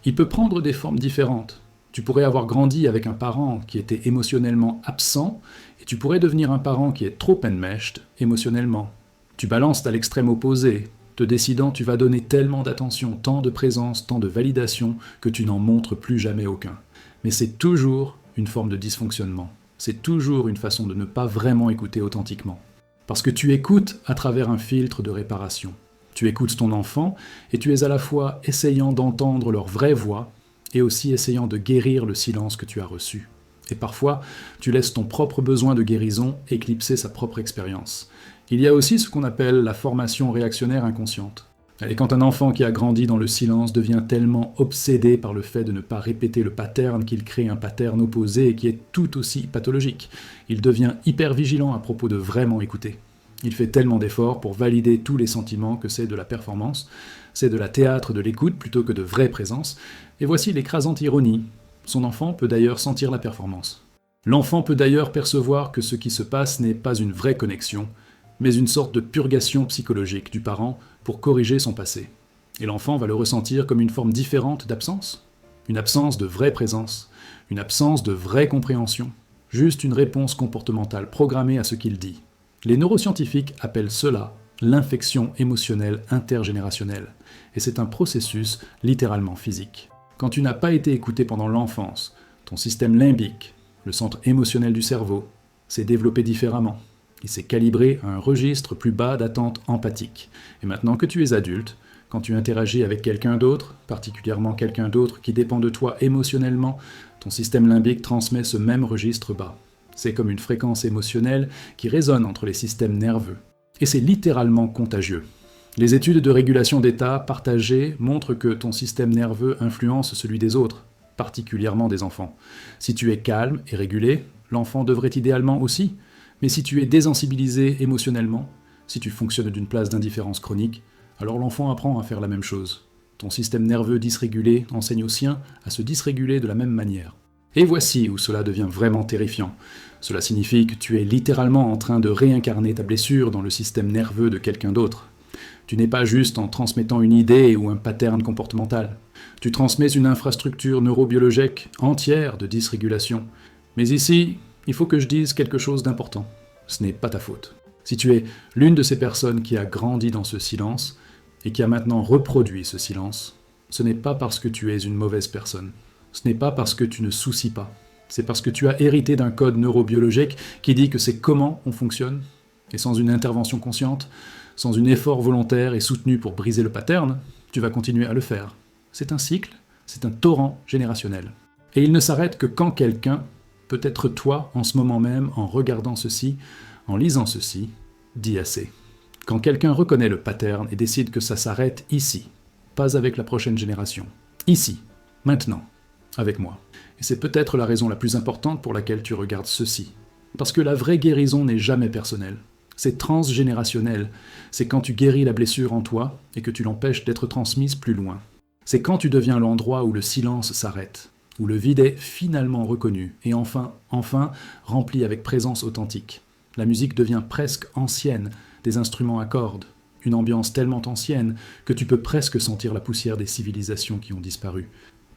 [SPEAKER 1] Il peut prendre des formes différentes. Tu pourrais avoir grandi avec un parent qui était émotionnellement absent, et tu pourrais devenir un parent qui est trop enmeshed émotionnellement. Tu balances à l'extrême opposé, te décidant tu vas donner tellement d'attention, tant de présence, tant de validation, que tu n'en montres plus jamais aucun. Mais c'est toujours une forme de dysfonctionnement. C'est toujours une façon de ne pas vraiment écouter authentiquement. Parce que tu écoutes à travers un filtre de réparation. Tu écoutes ton enfant et tu es à la fois essayant d'entendre leur vraie voix et aussi essayant de guérir le silence que tu as reçu. Et parfois, tu laisses ton propre besoin de guérison éclipser sa propre expérience. Il y a aussi ce qu'on appelle la formation réactionnaire inconsciente. Et quand un enfant qui a grandi dans le silence devient tellement obsédé par le fait de ne pas répéter le pattern qu'il crée un pattern opposé et qui est tout aussi pathologique, il devient hyper vigilant à propos de vraiment écouter. Il fait tellement d'efforts pour valider tous les sentiments que c'est de la performance, c'est de la théâtre de l'écoute plutôt que de vraie présence, et voici l'écrasante ironie. Son enfant peut d'ailleurs sentir la performance. L'enfant peut d'ailleurs percevoir que ce qui se passe n'est pas une vraie connexion, mais une sorte de purgation psychologique du parent pour corriger son passé. Et l'enfant va le ressentir comme une forme différente d'absence. Une absence de vraie présence, une absence de vraie compréhension, juste une réponse comportementale programmée à ce qu'il dit. Les neuroscientifiques appellent cela l'infection émotionnelle intergénérationnelle, et c'est un processus littéralement physique. Quand tu n'as pas été écouté pendant l'enfance, ton système limbique, le centre émotionnel du cerveau, s'est développé différemment. Il s'est calibré à un registre plus bas d'attente empathique. Et maintenant que tu es adulte, quand tu interagis avec quelqu'un d'autre, particulièrement quelqu'un d'autre qui dépend de toi émotionnellement, ton système limbique transmet ce même registre bas. C'est comme une fréquence émotionnelle qui résonne entre les systèmes nerveux. Et c'est littéralement contagieux. Les études de régulation d'état partagées montrent que ton système nerveux influence celui des autres, particulièrement des enfants. Si tu es calme et régulé, l'enfant devrait idéalement aussi. Mais si tu es désensibilisé émotionnellement, si tu fonctionnes d'une place d'indifférence chronique, alors l'enfant apprend à faire la même chose. Ton système nerveux dysrégulé enseigne au sien à se dysréguler de la même manière. Et voici où cela devient vraiment terrifiant. Cela signifie que tu es littéralement en train de réincarner ta blessure dans le système nerveux de quelqu'un d'autre. Tu n'es pas juste en transmettant une idée ou un pattern comportemental. Tu transmets une infrastructure neurobiologique entière de dysrégulation. Mais ici, il faut que je dise quelque chose d'important. Ce n'est pas ta faute. Si tu es l'une de ces personnes qui a grandi dans ce silence et qui a maintenant reproduit ce silence, ce n'est pas parce que tu es une mauvaise personne. Ce n'est pas parce que tu ne soucies pas. C'est parce que tu as hérité d'un code neurobiologique qui dit que c'est comment on fonctionne, et sans une intervention consciente, sans un effort volontaire et soutenu pour briser le pattern, tu vas continuer à le faire. C'est un cycle, c'est un torrent générationnel. Et il ne s'arrête que quand quelqu'un, peut-être toi en ce moment même, en regardant ceci, en lisant ceci, dit assez. Quand quelqu'un reconnaît le pattern et décide que ça s'arrête ici, pas avec la prochaine génération, ici, maintenant, avec moi. Et c'est peut-être la raison la plus importante pour laquelle tu regardes ceci. Parce que la vraie guérison n'est jamais personnelle. C'est transgénérationnel. C'est quand tu guéris la blessure en toi et que tu l'empêches d'être transmise plus loin. C'est quand tu deviens l'endroit où le silence s'arrête, où le vide est finalement reconnu et enfin rempli avec présence authentique. La musique devient presque ancienne, des instruments à cordes, une ambiance tellement ancienne que tu peux presque sentir la poussière des civilisations qui ont disparu.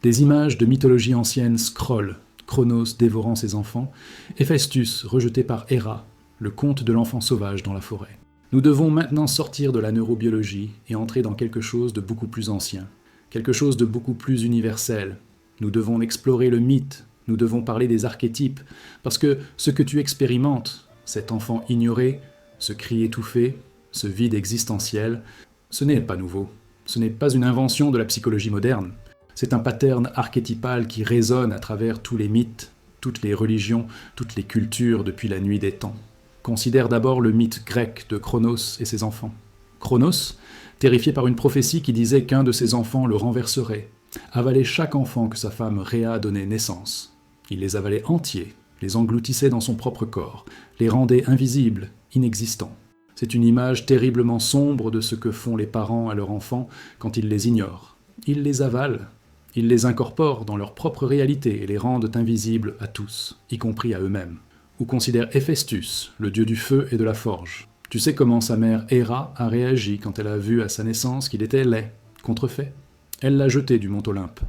[SPEAKER 1] Des images de mythologie ancienne scrollent, Cronos dévorant ses enfants, Héphaïstus rejeté par Héra, le conte de l'enfant sauvage dans la forêt. Nous devons maintenant sortir de la neurobiologie et entrer dans quelque chose de beaucoup plus ancien, quelque chose de beaucoup plus universel. Nous devons explorer le mythe, nous devons parler des archétypes, parce que ce que tu expérimentes, cet enfant ignoré, ce cri étouffé, ce vide existentiel, ce n'est pas nouveau. Ce n'est pas une invention de la psychologie moderne. C'est un pattern archétypal qui résonne à travers tous les mythes, toutes les religions, toutes les cultures depuis la nuit des temps. Considère d'abord le mythe grec de Cronos et ses enfants. Cronos, terrifié par une prophétie qui disait qu'un de ses enfants le renverserait, avalait chaque enfant que sa femme Rhéa donnait naissance. Il les avalait entiers, les engloutissait dans son propre corps, les rendait invisibles, inexistants. C'est une image terriblement sombre de ce que font les parents à leurs enfants quand ils les ignorent. Ils les avalent, ils les incorporent dans leur propre réalité et les rendent invisibles à tous, y compris à eux-mêmes. Ou considère Héphaïstus, le dieu du feu et de la forge. Tu sais comment sa mère Héra a réagi quand elle a vu à sa naissance qu'il était laid, contrefait. Elle l'a jeté du mont Olympe.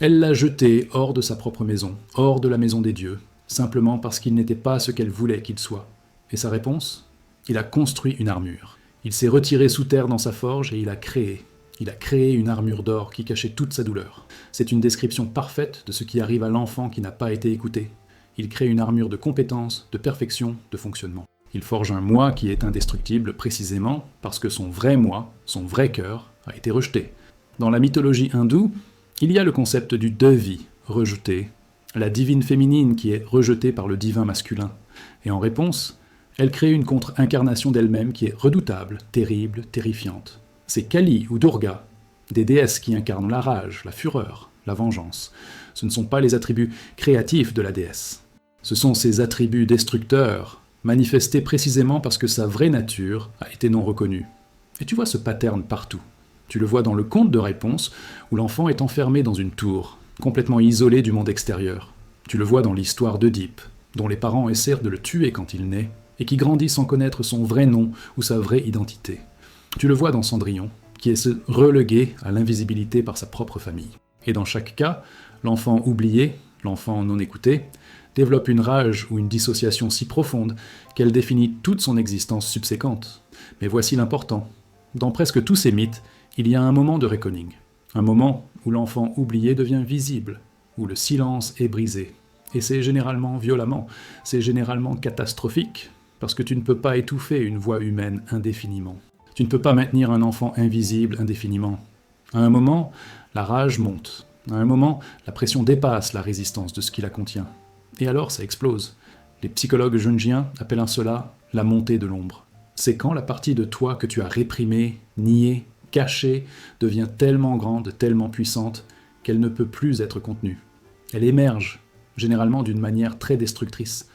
[SPEAKER 1] Elle l'a jeté hors de sa propre maison, hors de la maison des dieux, simplement parce qu'il n'était pas ce qu'elle voulait qu'il soit. Et sa réponse ? Il a construit une armure. Il s'est retiré sous terre dans sa forge et il a créé une armure d'or qui cachait toute sa douleur. C'est une description parfaite de ce qui arrive à l'enfant qui n'a pas été écouté. Il crée une armure de compétence, de perfection, de fonctionnement. Il forge un moi qui est indestructible précisément parce que son vrai moi, son vrai cœur, a été rejeté. Dans la mythologie hindoue, il y a le concept du devi, rejeté, la divine féminine qui est rejetée par le divin masculin. Et en réponse, elle crée une contre-incarnation d'elle-même qui est redoutable, terrible, terrifiante. C'est Kali ou Durga, des déesses qui incarnent la rage, la fureur, la vengeance. Ce ne sont pas les attributs créatifs de la déesse. Ce sont ses attributs destructeurs, manifestés précisément parce que sa vraie nature a été non reconnue. Et tu vois ce pattern partout. Tu le vois dans le conte de Réponse, où l'enfant est enfermé dans une tour, complètement isolé du monde extérieur. Tu le vois dans l'histoire d'Œdipe, dont les parents essaient de le tuer quand il naît, et qui grandit sans connaître son vrai nom ou sa vraie identité. Tu le vois dans Cendrillon, qui est relégué à l'invisibilité par sa propre famille. Et dans chaque cas, l'enfant oublié, l'enfant non écouté, développe une rage ou une dissociation si profonde qu'elle définit toute son existence subséquente. Mais voici l'important. Dans presque tous ces mythes, il y a un moment de reckoning, un moment où l'enfant oublié devient visible, où le silence est brisé. Et c'est généralement violemment, c'est généralement catastrophique, parce que tu ne peux pas étouffer une voix humaine indéfiniment. Tu ne peux pas maintenir un enfant invisible indéfiniment. À un moment, la rage monte. À un moment, la pression dépasse la résistance de ce qui la contient. Et alors, ça explose. Les psychologues jungiens appellent cela la montée de l'ombre. C'est quand la partie de toi que tu as réprimée, niée, cachée, devient tellement grande, tellement puissante, qu'elle ne peut plus être contenue. Elle émerge, généralement d'une manière très destructrice.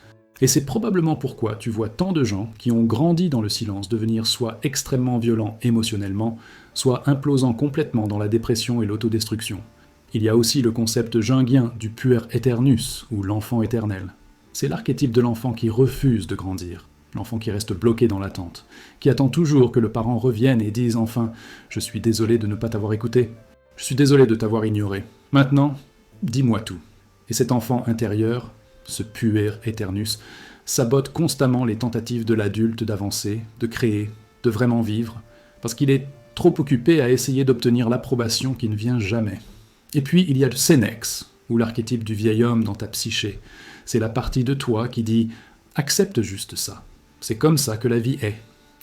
[SPEAKER 1] Et c'est probablement pourquoi tu vois tant de gens qui ont grandi dans le silence devenir soit extrêmement violents émotionnellement, soit implosant complètement dans la dépression et l'autodestruction. Il y a aussi le concept jungien du puer aeternus, ou l'enfant éternel. C'est l'archétype de l'enfant qui refuse de grandir, l'enfant qui reste bloqué dans l'attente, qui attend toujours que le parent revienne et dise enfin « Je suis désolé de ne pas t'avoir écouté, je suis désolé de t'avoir ignoré, maintenant, dis-moi tout ». Et cet enfant intérieur, ce puer aeternus, sabote constamment les tentatives de l'adulte d'avancer, de créer, de vraiment vivre, parce qu'il est trop occupé à essayer d'obtenir l'approbation qui ne vient jamais. Et puis il y a le sénex, ou l'archétype du vieil homme dans ta psyché. C'est la partie de toi qui dit « accepte juste ça, c'est comme ça que la vie est.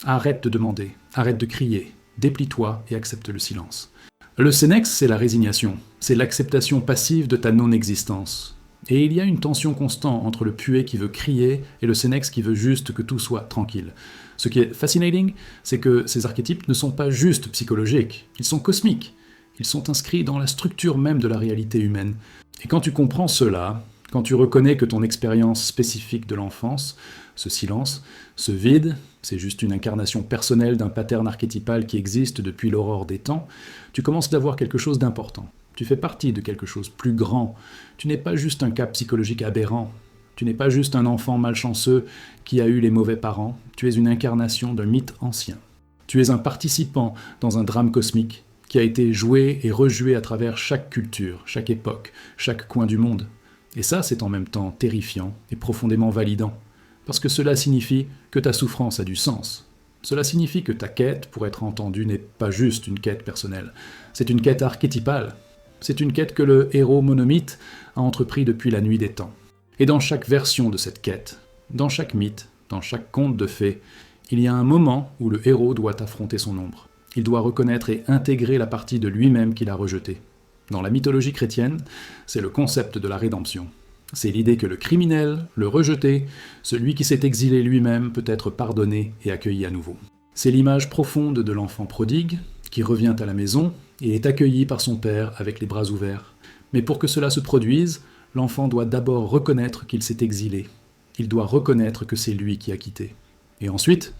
[SPEAKER 1] Arrête de demander, arrête de crier, déplie-toi et accepte le silence. » Le sénex, c'est la résignation, c'est l'acceptation passive de ta non-existence. Et il y a une tension constante entre le puer qui veut crier et le sénex qui veut juste que tout soit tranquille. Ce qui est fascinating, c'est que ces archétypes ne sont pas juste psychologiques, ils sont cosmiques. Ils sont inscrits dans la structure même de la réalité humaine. Et quand tu comprends cela, quand tu reconnais que ton expérience spécifique de l'enfance, ce silence, ce vide, c'est juste une incarnation personnelle d'un pattern archétypal qui existe depuis l'aurore des temps, tu commences d'avoir quelque chose d'important. Tu fais partie de quelque chose de plus grand. Tu n'es pas juste un cas psychologique aberrant. Tu n'es pas juste un enfant malchanceux qui a eu les mauvais parents. Tu es une incarnation d'un mythe ancien. Tu es un participant dans un drame cosmique qui a été joué et rejoué à travers chaque culture, chaque époque, chaque coin du monde. Et ça, c'est en même temps terrifiant et profondément validant, parce que cela signifie que ta souffrance a du sens. Cela signifie que ta quête, pour être entendue, n'est pas juste une quête personnelle, c'est une quête archétypale. C'est une quête que le héros monomythe a entrepris depuis la nuit des temps. Et dans chaque version de cette quête, dans chaque mythe, dans chaque conte de fées, il y a un moment où le héros doit affronter son ombre. Il doit reconnaître et intégrer la partie de lui-même qu'il a rejetée. Dans la mythologie chrétienne, c'est le concept de la rédemption. C'est l'idée que le criminel, le rejeté, celui qui s'est exilé lui-même peut être pardonné et accueilli à nouveau. C'est l'image profonde de l'enfant prodigue, qui revient à la maison et est accueilli par son père avec les bras ouverts. Mais pour que cela se produise, l'enfant doit d'abord reconnaître qu'il s'est exilé. Il doit reconnaître que c'est lui qui a quitté. Et ensuite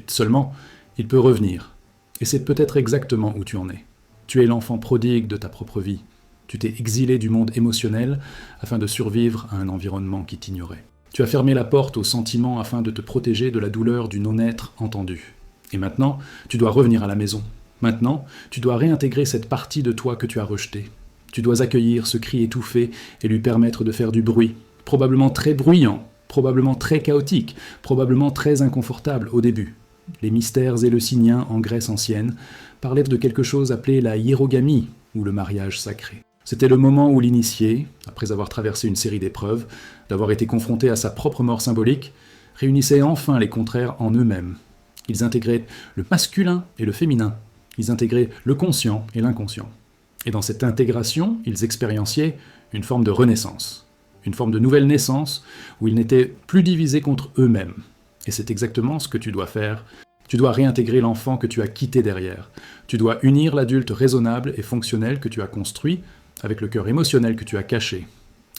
[SPEAKER 1] seulement, il peut revenir. Et c'est peut-être exactement où tu en es. Tu es l'enfant prodigue de ta propre vie. Tu t'es exilé du monde émotionnel afin de survivre à un environnement qui t'ignorait. Tu as fermé la porte aux sentiments afin de te protéger de la douleur du non-être entendu. Et maintenant, tu dois revenir à la maison. Maintenant, tu dois réintégrer cette partie de toi que tu as rejetée. Tu dois accueillir ce cri étouffé et lui permettre de faire du bruit, probablement très bruyant, probablement très chaotique, probablement très inconfortable au début. Les mystères éleusyniens en Grèce ancienne parlaient de quelque chose appelé la hiérogamie, ou le mariage sacré. C'était le moment où l'initié, après avoir traversé une série d'épreuves, d'avoir été confronté à sa propre mort symbolique, réunissait enfin les contraires en eux-mêmes. Ils intégraient le masculin et le féminin. Ils intégraient le conscient et l'inconscient. Et dans cette intégration, ils expérienciaient une forme de renaissance, une forme de nouvelle naissance où ils n'étaient plus divisés contre eux-mêmes. Et c'est exactement ce que tu dois faire. Tu dois réintégrer l'enfant que tu as quitté derrière. Tu dois unir l'adulte raisonnable et fonctionnel que tu as construit avec le cœur émotionnel que tu as caché.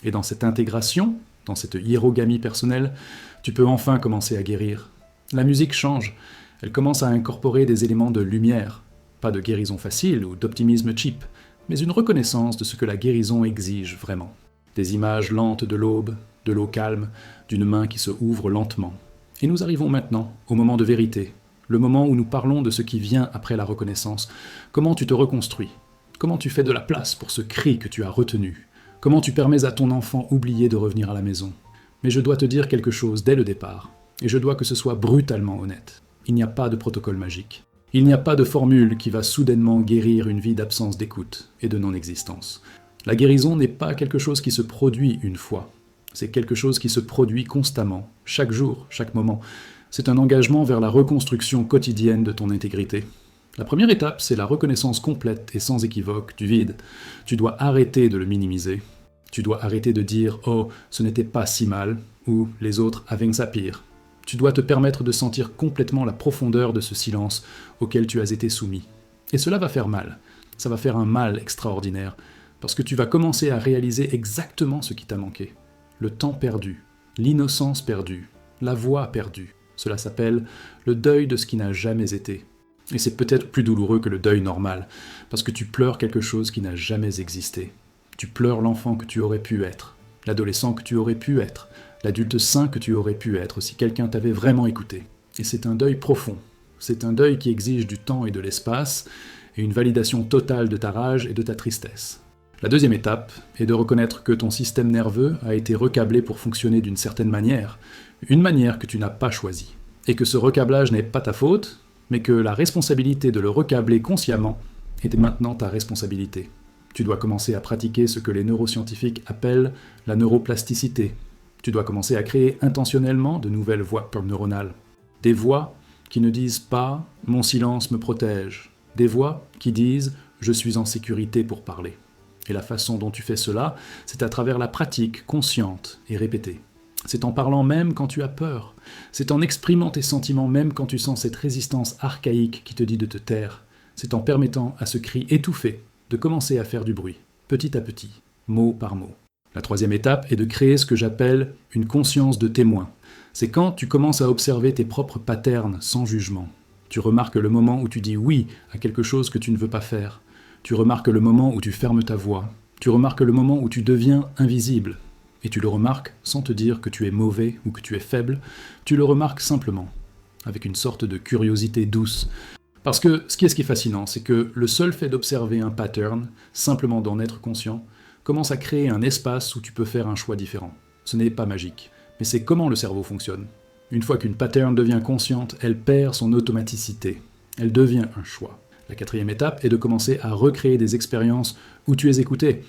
[SPEAKER 1] Et dans cette intégration, dans cette hiérogamie personnelle, tu peux enfin commencer à guérir. La musique change. Elle commence à incorporer des éléments de lumière. Pas de guérison facile ou d'optimisme cheap, mais une reconnaissance de ce que la guérison exige vraiment. Des images lentes de l'aube, de l'eau calme, d'une main qui se ouvre lentement. Et nous arrivons maintenant au moment de vérité, le moment où nous parlons de ce qui vient après la reconnaissance. Comment tu te reconstruis? Comment tu fais de la place pour ce cri que tu as retenu? Comment tu permets à ton enfant oublié de revenir à la maison? Mais je dois te dire quelque chose dès le départ, et je dois que ce soit brutalement honnête. Il n'y a pas de protocole magique. Il n'y a pas de formule qui va soudainement guérir une vie d'absence d'écoute et de non-existence. La guérison n'est pas quelque chose qui se produit une fois. C'est quelque chose qui se produit constamment, chaque jour, chaque moment. C'est un engagement vers la reconstruction quotidienne de ton intégrité. La première étape, c'est la reconnaissance complète et sans équivoque du vide. Tu dois arrêter de le minimiser. Tu dois arrêter de dire « Oh, ce n'était pas si mal » ou « Les autres avaient ça pire ». Tu dois te permettre de sentir complètement la profondeur de ce silence auquel tu as été soumis. Et cela va faire mal. Ça va faire un mal extraordinaire, parce que tu vas commencer à réaliser exactement ce qui t'a manqué. Le temps perdu, l'innocence perdue, la voix perdue. Cela s'appelle le deuil de ce qui n'a jamais été. Et c'est peut-être plus douloureux que le deuil normal, parce que tu pleures quelque chose qui n'a jamais existé. Tu pleures l'enfant que tu aurais pu être, l'adolescent que tu aurais pu être, l'adulte sain que tu aurais pu être si quelqu'un t'avait vraiment écouté. Et c'est un deuil profond. C'est un deuil qui exige du temps et de l'espace, et une validation totale de ta rage et de ta tristesse. La deuxième étape est de reconnaître que ton système nerveux a été recablé pour fonctionner d'une certaine manière, une manière que tu n'as pas choisie, et que ce recablage n'est pas ta faute, mais que la responsabilité de le recabler consciemment est maintenant ta responsabilité. Tu dois commencer à pratiquer ce que les neuroscientifiques appellent la neuroplasticité. Tu dois commencer à créer intentionnellement de nouvelles voies neuronales. Des voix qui ne disent pas « mon silence me protège », des voix qui disent « je suis en sécurité pour parler ». Et la façon dont tu fais cela, c'est à travers la pratique consciente et répétée. C'est en parlant même quand tu as peur. C'est en exprimant tes sentiments même quand tu sens cette résistance archaïque qui te dit de te taire. C'est en permettant à ce cri étouffé de commencer à faire du bruit, petit à petit, mot par mot. La troisième étape est de créer ce que j'appelle une conscience de témoin. C'est quand tu commences à observer tes propres patterns sans jugement. Tu remarques le moment où tu dis oui à quelque chose que tu ne veux pas faire. Tu remarques le moment où tu fermes ta voix. Tu remarques le moment où tu deviens invisible. Et tu le remarques sans te dire que tu es mauvais ou que tu es faible. Tu le remarques simplement, avec une sorte de curiosité douce, Parce que ce qui est fascinant, c'est que le seul fait d'observer un pattern, simplement d'en être conscient, commence à créer un espace où tu peux faire un choix différent. Ce n'est pas magique, mais c'est comment le cerveau fonctionne. Une fois qu'une pattern devient consciente, elle perd son automaticité. Elle devient un choix. La quatrième étape est de commencer à recréer des expériences où tu es écouté.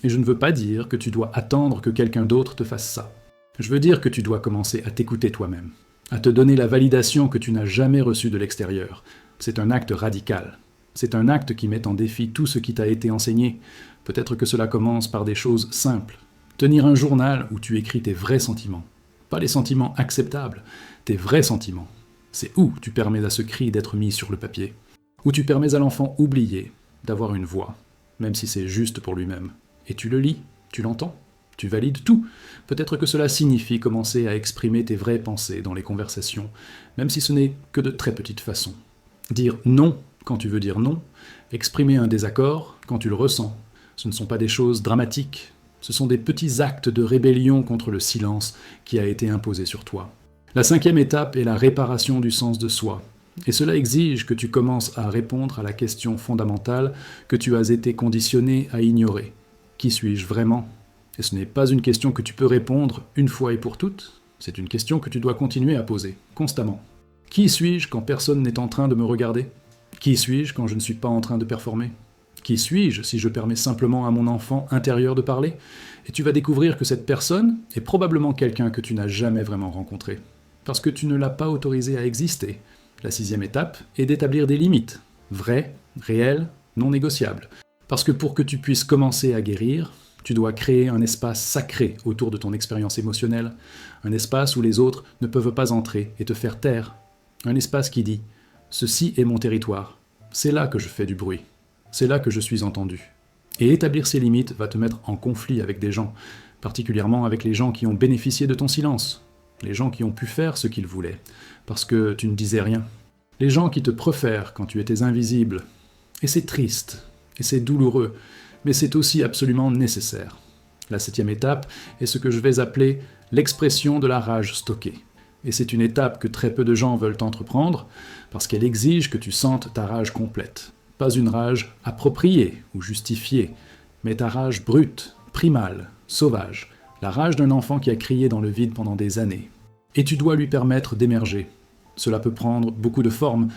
[SPEAKER 1] Et je ne veux pas dire que tu dois attendre que quelqu'un d'autre te fasse ça. Je veux dire que tu dois commencer à t'écouter toi-même, à te donner la validation que tu n'as jamais reçue de l'extérieur. C'est un acte radical. C'est un acte qui met en défi tout ce qui t'a été enseigné. Peut-être que cela commence par des choses simples. Tenir un journal où tu écris tes vrais sentiments. Pas les sentiments acceptables, tes vrais sentiments. C'est où tu permets à ce cri d'être mis sur le papier. Où tu permets à l'enfant oublié d'avoir une voix, même si c'est juste pour lui-même. Et tu le lis, tu l'entends, tu valides tout. Peut-être que cela signifie commencer à exprimer tes vraies pensées dans les conversations, même si ce n'est que de très petites façons. Dire non quand tu veux dire non, exprimer un désaccord quand tu le ressens. Ce ne sont pas des choses dramatiques, ce sont des petits actes de rébellion contre le silence qui a été imposé sur toi. La cinquième étape est la réparation du sens de soi. Et cela exige que tu commences à répondre à la question fondamentale que tu as été conditionné à ignorer. Qui suis-je vraiment ? Et ce n'est pas une question que tu peux répondre une fois et pour toutes, c'est une question que tu dois continuer à poser, constamment. Qui suis-je quand personne n'est en train de me regarder ? Qui suis-je quand je ne suis pas en train de performer ? Qui suis-je si je permets simplement à mon enfant intérieur de parler ? Et tu vas découvrir que cette personne est probablement quelqu'un que tu n'as jamais vraiment rencontré, parce que tu ne l'as pas autorisé à exister. La sixième étape est d'établir des limites, vraies, réelles, non négociables. Parce que pour que tu puisses commencer à guérir, tu dois créer un espace sacré autour de ton expérience émotionnelle, un espace où les autres ne peuvent pas entrer et te faire taire. Un espace qui dit « Ceci est mon territoire, c'est là que je fais du bruit, c'est là que je suis entendu ». Et établir ces limites va te mettre en conflit avec des gens, particulièrement avec les gens qui ont bénéficié de ton silence, les gens qui ont pu faire ce qu'ils voulaient, parce que tu ne disais rien. Les gens qui te préfèrent quand tu étais invisible. Et c'est triste, et c'est douloureux, mais c'est aussi absolument nécessaire. La septième étape est ce que je vais appeler l'expression de la rage stockée. Et c'est une étape que très peu de gens veulent entreprendre, parce qu'elle exige que tu sentes ta rage complète. Pas une rage appropriée ou justifiée, mais ta rage brute, primale, sauvage, la rage d'un enfant qui a crié dans le vide pendant des années. Et tu dois lui permettre d'émerger. Cela peut prendre beaucoup de formes.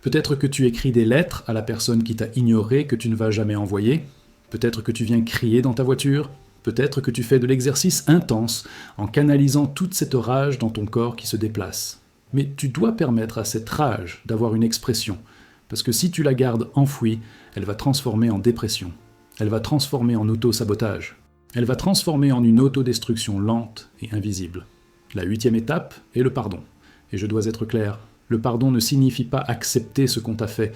[SPEAKER 1] Peut-être que tu écris des lettres à la personne qui t'a ignoré, que tu ne vas jamais envoyer. Peut-être que tu viens crier dans ta voiture. Peut-être que tu fais de l'exercice intense en canalisant toute cette rage dans ton corps qui se déplace. Mais tu dois permettre à cette rage d'avoir une expression, parce que si tu la gardes enfouie, elle va transformer en dépression. Elle va transformer en auto-sabotage. Elle va transformer en une autodestruction lente et invisible. La huitième étape est le pardon. Et je dois être clair, le pardon ne signifie pas accepter ce qu'on t'a fait.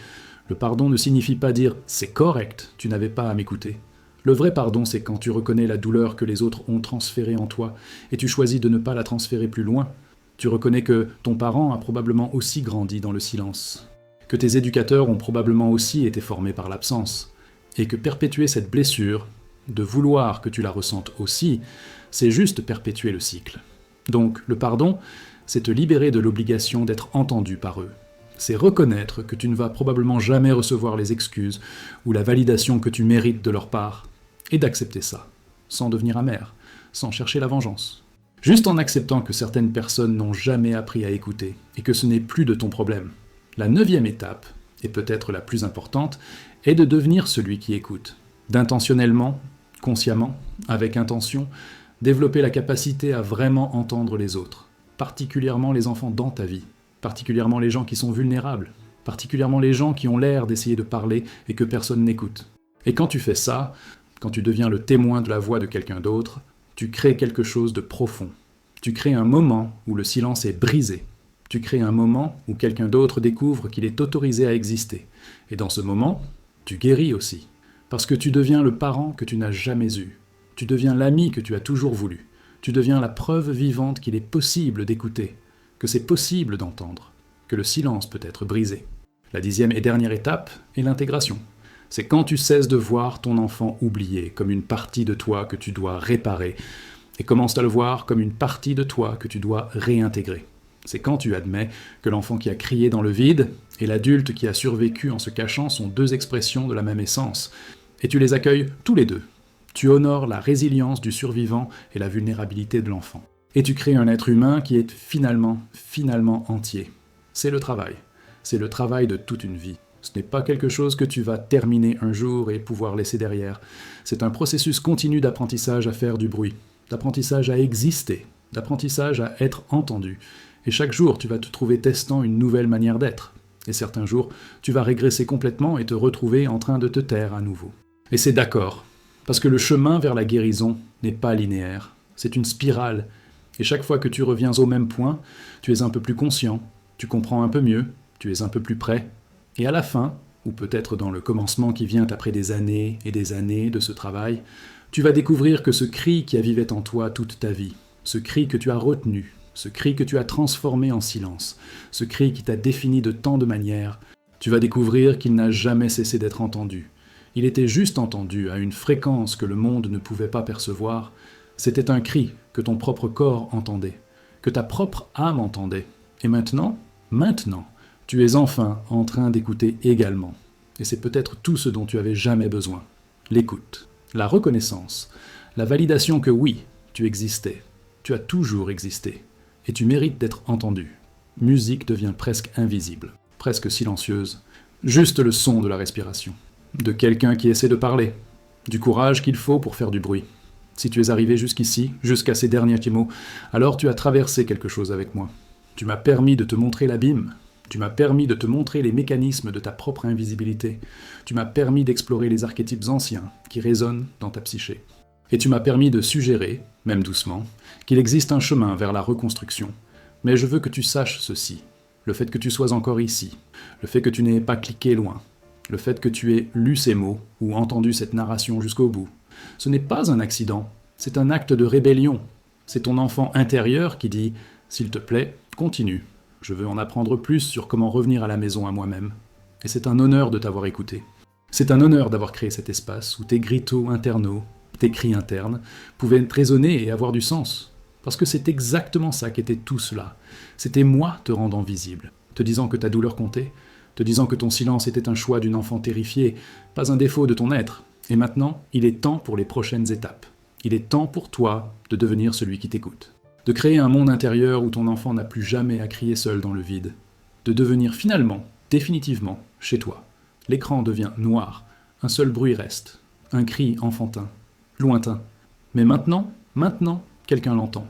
[SPEAKER 1] Le pardon ne signifie pas dire « c'est correct, tu n'avais pas à m'écouter ». Le vrai pardon, c'est quand tu reconnais la douleur que les autres ont transférée en toi, et tu choisis de ne pas la transférer plus loin. Tu reconnais que ton parent a probablement aussi grandi dans le silence, que tes éducateurs ont probablement aussi été formés par l'absence, et que perpétuer cette blessure, de vouloir que tu la ressentes aussi, c'est juste perpétuer le cycle. Donc, le pardon, c'est te libérer de l'obligation d'être entendu par eux. C'est reconnaître que tu ne vas probablement jamais recevoir les excuses ou la validation que tu mérites de leur part, et d'accepter ça, sans devenir amer, sans chercher la vengeance. Juste en acceptant que certaines personnes n'ont jamais appris à écouter, et que ce n'est plus de ton problème. La neuvième étape, et peut-être la plus importante, est de devenir celui qui écoute. D'intentionnellement, consciemment, avec intention, développer la capacité à vraiment entendre les autres, particulièrement les enfants dans ta vie, particulièrement les gens qui sont vulnérables, particulièrement les gens qui ont l'air d'essayer de parler et que personne n'écoute. Et quand tu fais ça, quand tu deviens le témoin de la voix de quelqu'un d'autre, tu crées quelque chose de profond. Tu crées un moment où le silence est brisé. Tu crées un moment où quelqu'un d'autre découvre qu'il est autorisé à exister. Et dans ce moment, tu guéris aussi. Parce que tu deviens le parent que tu n'as jamais eu. Tu deviens l'ami que tu as toujours voulu. Tu deviens la preuve vivante qu'il est possible d'écouter, que c'est possible d'entendre, que le silence peut être brisé. La 10e et dernière étape est l'intégration. C'est quand tu cesses de voir ton enfant oublié comme une partie de toi que tu dois réparer et commences à le voir comme une partie de toi que tu dois réintégrer. C'est quand tu admets que l'enfant qui a crié dans le vide et l'adulte qui a survécu en se cachant sont deux expressions de la même essence, et tu les accueilles tous les deux. Tu honores la résilience du survivant et la vulnérabilité de l'enfant. Et tu crées un être humain qui est finalement entier. C'est le travail. C'est le travail de toute une vie. Ce n'est pas quelque chose que tu vas terminer un jour et pouvoir laisser derrière. C'est un processus continu d'apprentissage à faire du bruit, d'apprentissage à exister, d'apprentissage à être entendu. Et chaque jour, tu vas te trouver testant une nouvelle manière d'être. Et certains jours, tu vas régresser complètement et te retrouver en train de te taire à nouveau. Et c'est d'accord, parce que le chemin vers la guérison n'est pas linéaire. C'est une spirale. Et chaque fois que tu reviens au même point, tu es un peu plus conscient, tu comprends un peu mieux, tu es un peu plus prêt. Et à la fin, ou peut-être dans le commencement qui vient après des années et des années de ce travail, tu vas découvrir que ce cri qui avivait en toi toute ta vie, ce cri que tu as retenu, ce cri que tu as transformé en silence, ce cri qui t'a défini de tant de manières, tu vas découvrir qu'il n'a jamais cessé d'être entendu. Il était juste entendu à une fréquence que le monde ne pouvait pas percevoir. C'était un cri que ton propre corps entendait, que ta propre âme entendait. Et maintenant, tu es enfin en train d'écouter également. Et c'est peut-être tout ce dont tu avais jamais besoin. L'écoute, la reconnaissance, la validation que oui, tu existais, tu as toujours existé, et tu mérites d'être entendu. Musique devient presque invisible, presque silencieuse, juste le son de la respiration, de quelqu'un qui essaie de parler, du courage qu'il faut pour faire du bruit. Si tu es arrivé jusqu'ici, jusqu'à ces derniers mots, alors tu as traversé quelque chose avec moi. Tu m'as permis de te montrer l'abîme. Tu m'as permis de te montrer les mécanismes de ta propre invisibilité. Tu m'as permis d'explorer les archétypes anciens qui résonnent dans ta psyché. Et tu m'as permis de suggérer, même doucement, qu'il existe un chemin vers la reconstruction. Mais je veux que tu saches ceci. Le fait que tu sois encore ici, le fait que tu n'aies pas cliqué loin, le fait que tu aies lu ces mots ou entendu cette narration jusqu'au bout, ce n'est pas un accident, c'est un acte de rébellion. C'est ton enfant intérieur qui dit « S'il te plaît, continue. Je veux en apprendre plus sur comment revenir à la maison à moi-même. » Et c'est un honneur de t'avoir écouté. C'est un honneur d'avoir créé cet espace où tes grito internaux, tes cris internes, pouvaient résonner et avoir du sens. Parce que c'est exactement ça qu'était tout cela. C'était moi te rendant visible, te disant que ta douleur comptait, te disant que ton silence était un choix d'une enfant terrifiée, pas un défaut de ton être. Et maintenant, il est temps pour les prochaines étapes. Il est temps pour toi de devenir celui qui t'écoute. De créer un monde intérieur où ton enfant n'a plus jamais à crier seul dans le vide. De devenir finalement, définitivement, chez toi. L'écran devient noir, un seul bruit reste, un cri enfantin, lointain. Mais maintenant, quelqu'un l'entend.